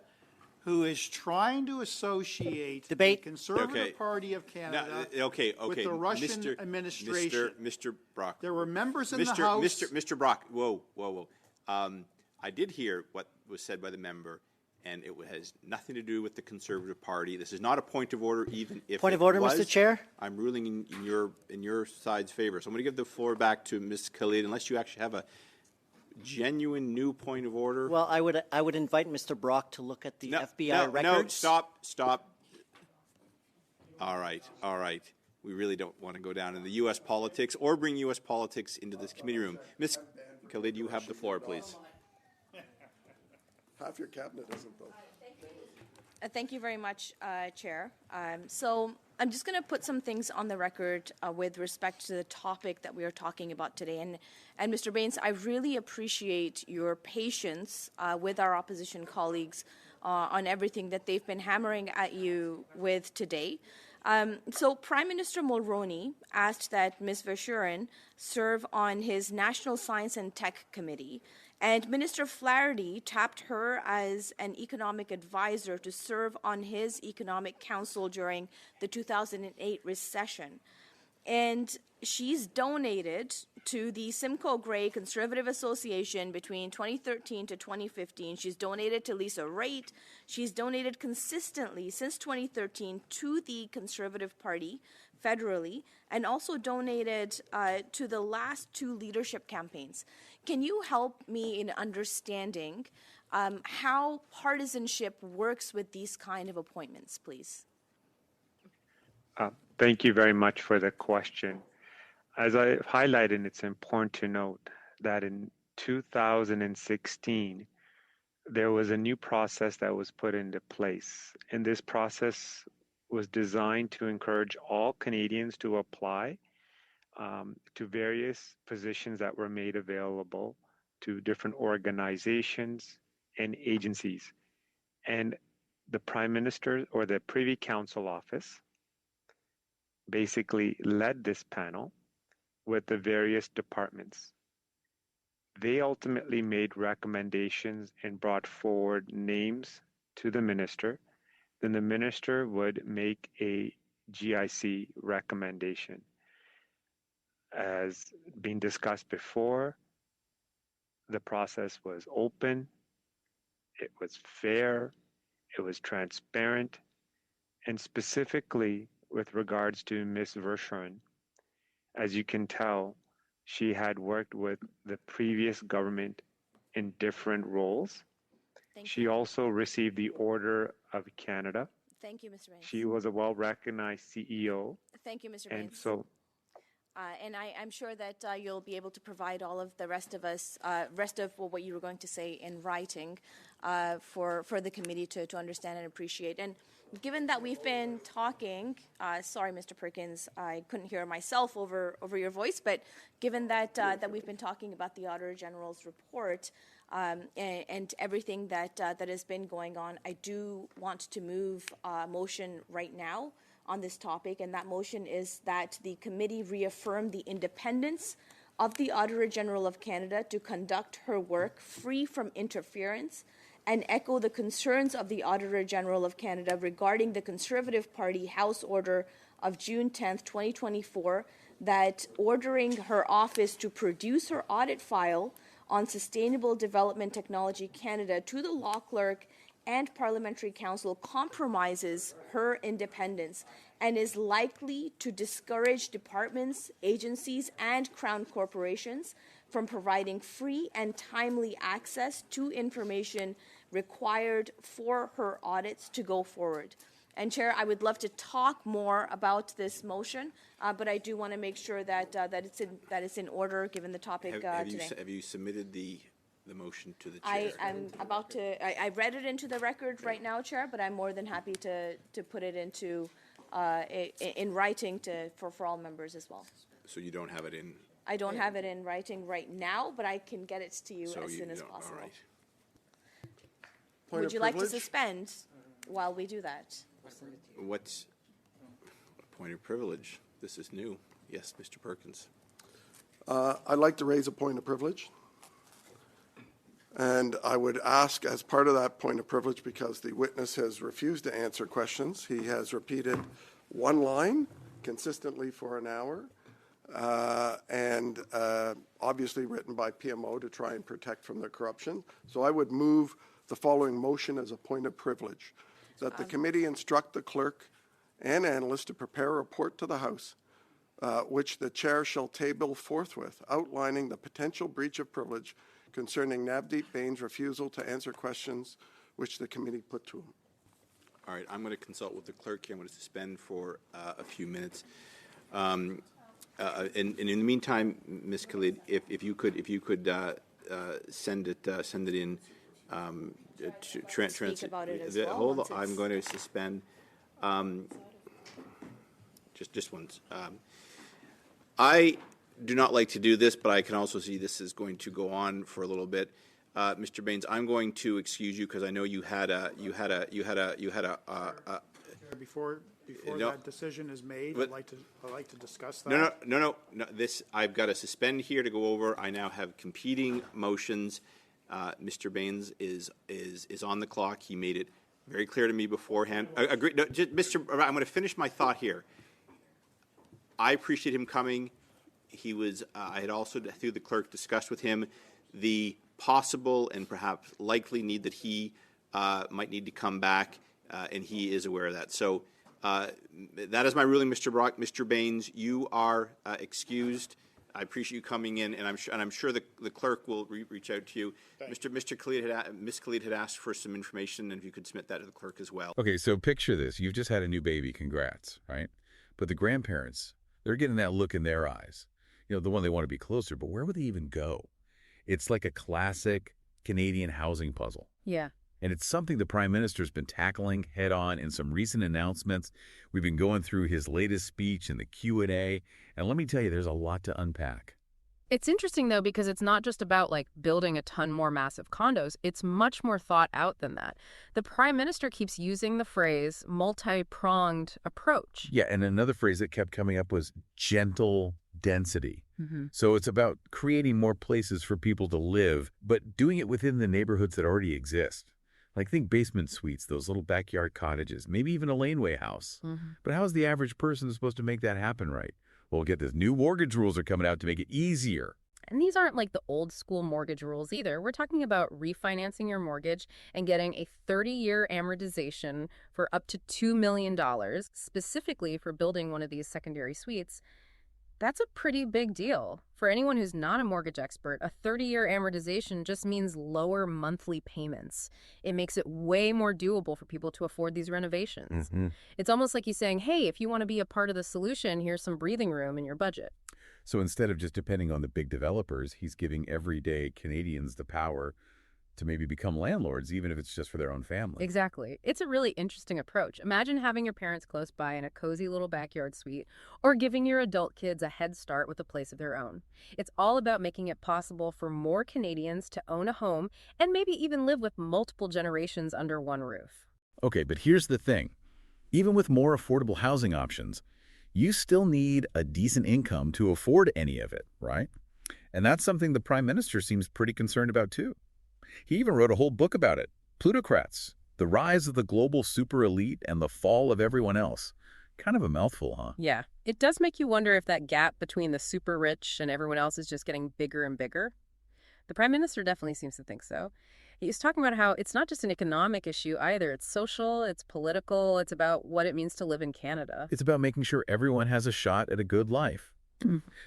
who is trying to associate Debate. the Conservative Okay. Party of Canada Okay. with the Russian administration. Mr. Brock. There were members in the Mr. House. Mr. Brock. Whoa. I did hear what was said by the member, and it has nothing to do with the Conservative Party. This is not a point of order, even if Point it of order, was. Mr. Chair? I'm ruling in your side's favor. So I'm going to give the floor back to Ms. Khalid, unless you actually have a genuine new point of order. Well, I would invite Mr. Brock to look at the FBI records. No, stop. All right. We really don't want to go down in the U.S. politics or bring U.S. politics into this committee room. Ms. Khalid, you have the floor, please. Half your cabinet isn't, though. Thank you very much, Chair. So I'm just going to put some things on the record with respect to the topic that we are talking about today. And Mr. Baines, I really appreciate your patience with our opposition colleagues on everything that they've been hammering at you with today. So Prime Minister Mulroney asked that Ms. Verscheren serve on his National Science and Tech Committee, and Minister Flaherty tapped her as an economic advisor to serve on his Economic Council during the 2008 recession. And she's donated to the Simcoe Gray Conservative Association between 2013 to 2015. She's donated to Lisa Raitt. She's donated consistently since 2013 to the Conservative Party federally, and also donated to the last 2 leadership campaigns. Can you help me in understanding how partisanship works with these kind of appointments, please? Thank you very much for the question. As I highlighted, it's important to note that in 2016, there was a new process that was put into place. And this process was designed to encourage all Canadians to apply to various positions that were made available to different organizations and agencies. And the Prime Minister or the Privy Council office basically led this panel with the various departments. They ultimately made recommendations and brought forward names to the minister. Then the minister would make a GIC recommendation. As been discussed before, the process was open, it was fair, it was transparent, and specifically with regards to Ms. Verscheren, as you can tell, she had worked with the previous government in different roles. She also received the Order of Canada. Thank you, Mr. Baines. She was a well-recognized CEO. Thank you, Mr. And Baines. so, and I'm sure that you'll be able to provide all of the rest of what you were going to say in writing for the committee to understand and appreciate. And given that we've been talking, sorry, Mr. Perkins, I couldn't hear myself over your voice, but given that we've been talking about the Auditor General's report, and everything that that has been going on, I do want to move a motion right now on this topic, and that motion is that the committee reaffirm the independence of the Auditor General of Canada to conduct her work free from interference, and echo the concerns of the Auditor General of Canada regarding the Conservative Party House Order of June 10th, 2024, that ordering her office to produce her audit file on Sustainable Development Technology Canada to the law clerk and Parliamentary Council compromises her independence and is likely to discourage departments, agencies, and Crown corporations from providing free and timely access to information required for her audits to go forward. And Chair, I would love to talk more about this motion, but I do want to make sure that that it's in order given the topic today. Have you submitted the motion to the chair? I'm about to. I read it into the record right now, Chair, but I'm more than happy to put it into in writing for all members as well. So you don't have it in. I don't have it in writing right now, but I can get it to you as soon as don't. possible. All right. Would you like to suspend while we do that? What's a point of privilege? This is new. Yes, Mr. Perkins. I'd like to raise a point of privilege. And I would ask, as part of that point of privilege, because the witness has refused to answer questions, he has repeated one line consistently for an hour, and obviously written by PMO to try and protect from the corruption. So I would move the following motion as a point of privilege, that the committee instruct the clerk and analyst to prepare a report to the House, which the chair shall table forthwith, outlining the potential breach of privilege concerning Navdeep Bain's refusal to answer questions which the committee put to him. All right, I'm going to consult with the clerk here. I'm going to suspend for a few minutes. And in the meantime, Ms. Khalid, if you could send it in. Speak about it as well. Hold on, I'm going to suspend. Just once. I do not like to do this, but I can also see this is going to go on for a little bit. Mr. Bains, I'm going to excuse you because I know you had a. Before that decision is made, I'd like to discuss that. No. This I've got to suspend here to go over. I now have competing motions. Mr. Bains is on the clock. He made it very clear to me beforehand. Agree, no, I'm going to finish my thought here. I appreciate him coming. He was. I had also, through the clerk, discussed with him the possible and perhaps likely need that he might need to come back, and he is aware of that. So that is my ruling, Mr. Brock. Mr. Bains, you are excused. I appreciate you coming in, and I'm sure the clerk will reach out to you. Mr. Khalid Ms. Khalid had asked for some information, and if you could submit that to the clerk as well. Okay, so picture this: you've just had a new baby. Congrats, right? But the grandparents, they're getting that look in their eyes. You know, the one they want to be closer, but where would they even go? It's like a classic Canadian housing puzzle. Yeah. And it's something the Prime Minister's been tackling head on in some recent announcements. We've been going through his latest speech and the Q&A, and let me tell you, there's a lot to unpack. It's interesting, though, because it's not just about, like, building a ton more massive condos. It's much more thought out than that. The Prime Minister keeps using the phrase multi-pronged approach. Yeah, and another phrase that kept coming up was gentle density. So it's about creating more places for people to live, but doing it within the neighborhoods that already exist. Like, think basement suites, those little backyard cottages, maybe even a laneway house. But how is the average person supposed to make that happen right? Well, get this. New mortgage rules are coming out to make it easier. And these aren't like the old school mortgage rules either. We're talking about refinancing your mortgage and getting a 30-year amortization for up to $2 million, specifically for building one of these secondary suites. That's a pretty big deal. For anyone who's not a mortgage expert, a 30-year amortization just means lower monthly payments. It makes it way more doable for people to afford these renovations. It's almost like he's saying, hey, if you want to be a part of the solution, here's some breathing room in your budget. So instead of just depending on the big developers, he's giving everyday Canadians the power to maybe become landlords, even if it's just for their own family. Exactly. It's a really interesting approach. Imagine having your parents close by in a cozy little backyard suite, or giving your adult kids a head start with a place of their own. It's all about making it possible for more Canadians to own a home and maybe even live with multiple generations under one roof. Okay, but here's the thing. Even with more affordable housing options, you still need a decent income to afford any of it, right? And that's something the Prime Minister seems pretty concerned about too. He even wrote a whole book about it, Plutocrats, The Rise of the Global Super Elite and the Fall of Everyone Else. Kind of a mouthful, huh? Yeah, it does make you wonder if that gap between the super rich and everyone else is just getting bigger and bigger. The Prime Minister definitely seems to think so. He's talking about how it's not just an economic issue either. It's social, it's political, it's about what it means to live in Canada. It's about making sure everyone has a shot at a good life.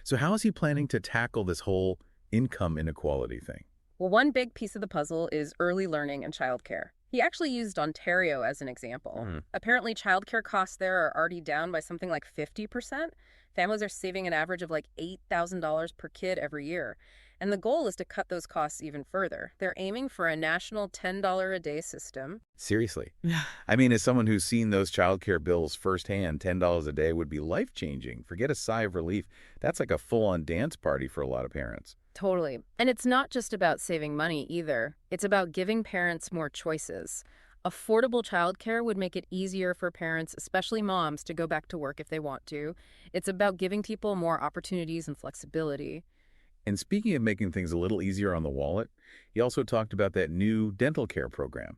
So how is he planning to tackle this whole income inequality thing? Well, one big piece of the puzzle is early learning and childcare. He actually used Ontario as an example. Apparently, childcare costs there are already down by something like 50%. Families are saving an average of like $8,000 per kid every year. And the goal is to cut those costs even further. They're aiming for a national $10 a day system. Seriously? I mean, as someone who's seen those childcare bills firsthand, $10 a day would be life-changing. Forget a sigh of relief. That's like a full-on dance party for a lot of parents. Totally. And it's not just about saving money either. It's about giving parents more choices. Affordable childcare would make it easier for parents, especially moms, to go back to work if they want to. It's about giving people more opportunities and flexibility. And speaking of making things a little easier on the wallet, he also talked about that new dental care program.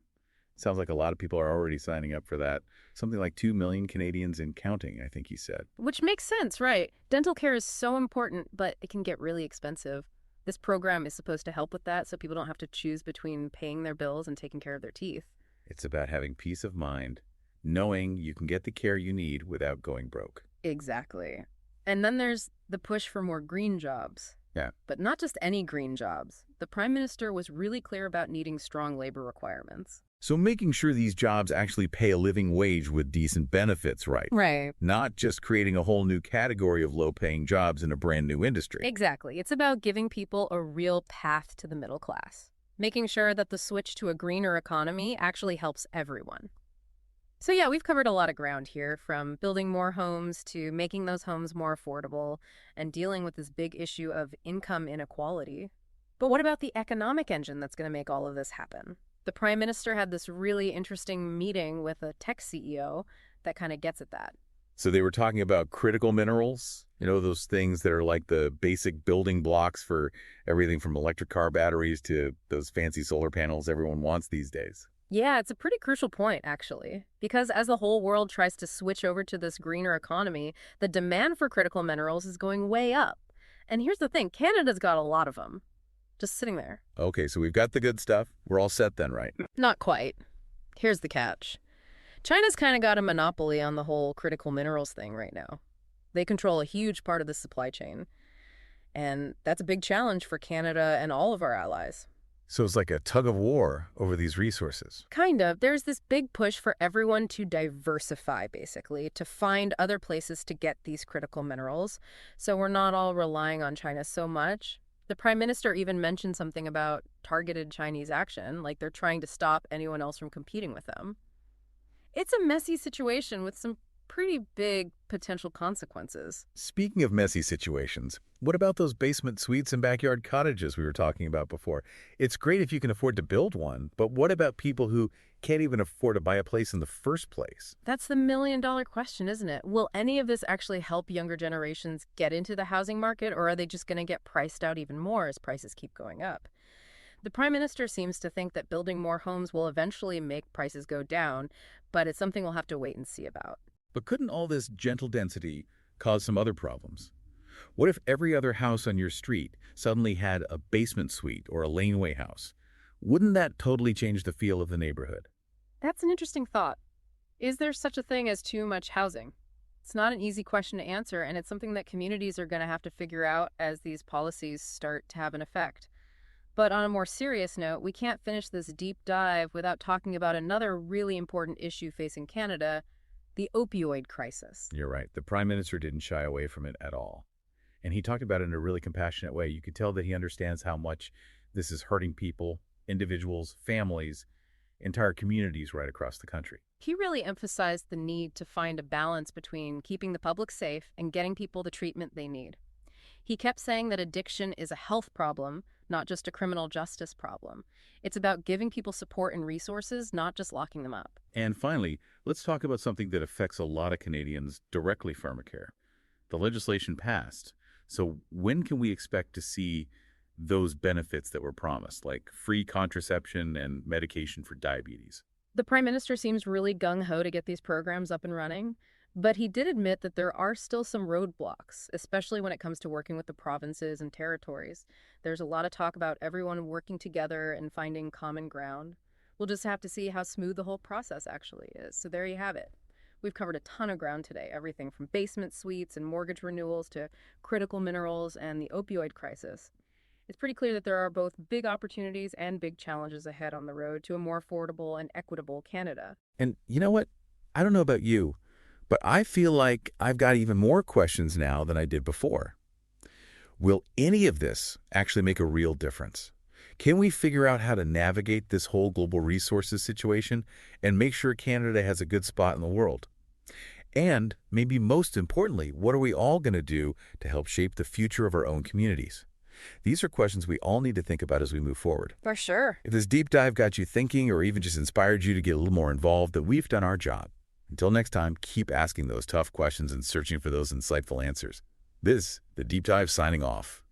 Sounds like a lot of people are already signing up for that. Something like 2 million Canadians and counting, I think he said. Which makes sense, right? Dental care is so important, but it can get really expensive. This program is supposed to help with that so people don't have to choose between paying their bills and taking care of their teeth. It's about having peace of mind, knowing you can get the care you need without going broke. Exactly. And then there's the push for more green jobs. Yeah. But not just any green jobs. The Prime Minister was really clear about needing strong labor requirements. So making sure these jobs actually pay a living wage with decent benefits, right? Right. Not just creating a whole new category of low-paying jobs in a brand new industry. Exactly. It's about giving people a real path to the middle class. Making sure that the switch to a greener economy actually helps everyone. So yeah, we've covered a lot of ground here, from building more homes to making those homes more affordable and dealing with this big issue of income inequality. But what about the economic engine that's going to make all of this happen? The Prime Minister had this really interesting meeting with a tech CEO that kind of gets at that. So they were talking about critical minerals, those things that are like the basic building blocks for everything from electric car batteries to those fancy solar panels everyone wants these days. Yeah, it's a pretty crucial point, actually, because as the whole world tries to switch over to this greener economy, the demand for critical minerals is going way up. And here's the thing, Canada's got a lot of them, just sitting there. Okay, so we've got the good stuff. We're all set then, right? Not quite. Here's the catch. China's kind of got a monopoly on the whole critical minerals thing right now. They control a huge part of the supply chain. And that's a big challenge for Canada and all of our allies. So it's like a tug of war over these resources. Kind of. There's this big push for everyone to diversify, basically, to find other places to get these critical minerals. So we're not all relying on China so much. The Prime Minister even mentioned something about targeted Chinese action, like they're trying to stop anyone else from competing with them. It's a messy situation with some pretty big potential consequences. Speaking of messy situations, what about those basement suites and backyard cottages we were talking about before? It's great if you can afford to build one, but what about people who can't even afford to buy a place in the first place? That's the million-dollar question, isn't it? Will any of this actually help younger generations get into the housing market, or are they just going to get priced out even more as prices keep going up? The Prime Minister seems to think that building more homes will eventually make prices go down, but it's something we'll have to wait and see about. But couldn't all this gentle density cause some other problems? What if every other house on your street suddenly had a basement suite or a laneway house? Wouldn't that totally change the feel of the neighborhood? That's an interesting thought. Is there such a thing as too much housing? It's not an easy question to answer, and it's something that communities are going to have to figure out as these policies start to have an effect. But on a more serious note, we can't finish this deep dive without talking about another really important issue facing Canada, the opioid crisis. You're right. The Prime Minister didn't shy away from it at all. And he talked about it in a really compassionate way. You could tell that he understands how much this is hurting people, individuals, families, entire communities right across the country. He really emphasized the need to find a balance between keeping the public safe and getting people the treatment they need. He kept saying that addiction is a health problem, not just a criminal justice problem. It's about giving people support and resources, not just locking them up. And finally, let's talk about something that affects a lot of Canadians directly, pharmacare. The legislation passed. So when can we expect to see those benefits that were promised, like free contraception and medication for diabetes? The Prime Minister seems really gung-ho to get these programs up and running, but he did admit that there are still some roadblocks, especially when it comes to working with the provinces and territories. There's a lot of talk about everyone working together and finding common ground. We'll just have to see how smooth the whole process actually is. So there you have it. We've covered a ton of ground today, everything from basement suites and mortgage renewals to critical minerals and the opioid crisis. It's pretty clear that there are both big opportunities and big challenges ahead on the road to a more affordable and equitable Canada. And you know what? I don't know about you, but I feel like I've got even more questions now than I did before. Will any of this actually make a real difference? Can we figure out how to navigate this whole global resources situation and make sure Canada has a good spot in the world? And maybe most importantly, what are we all going to do to help shape the future of our own communities? These are questions we all need to think about as we move forward. For sure. If this deep dive got you thinking or even just inspired you to get a little more involved, then we've done our job. Until next time, keep asking those tough questions and searching for those insightful answers. This, The Deep Dive, signing off.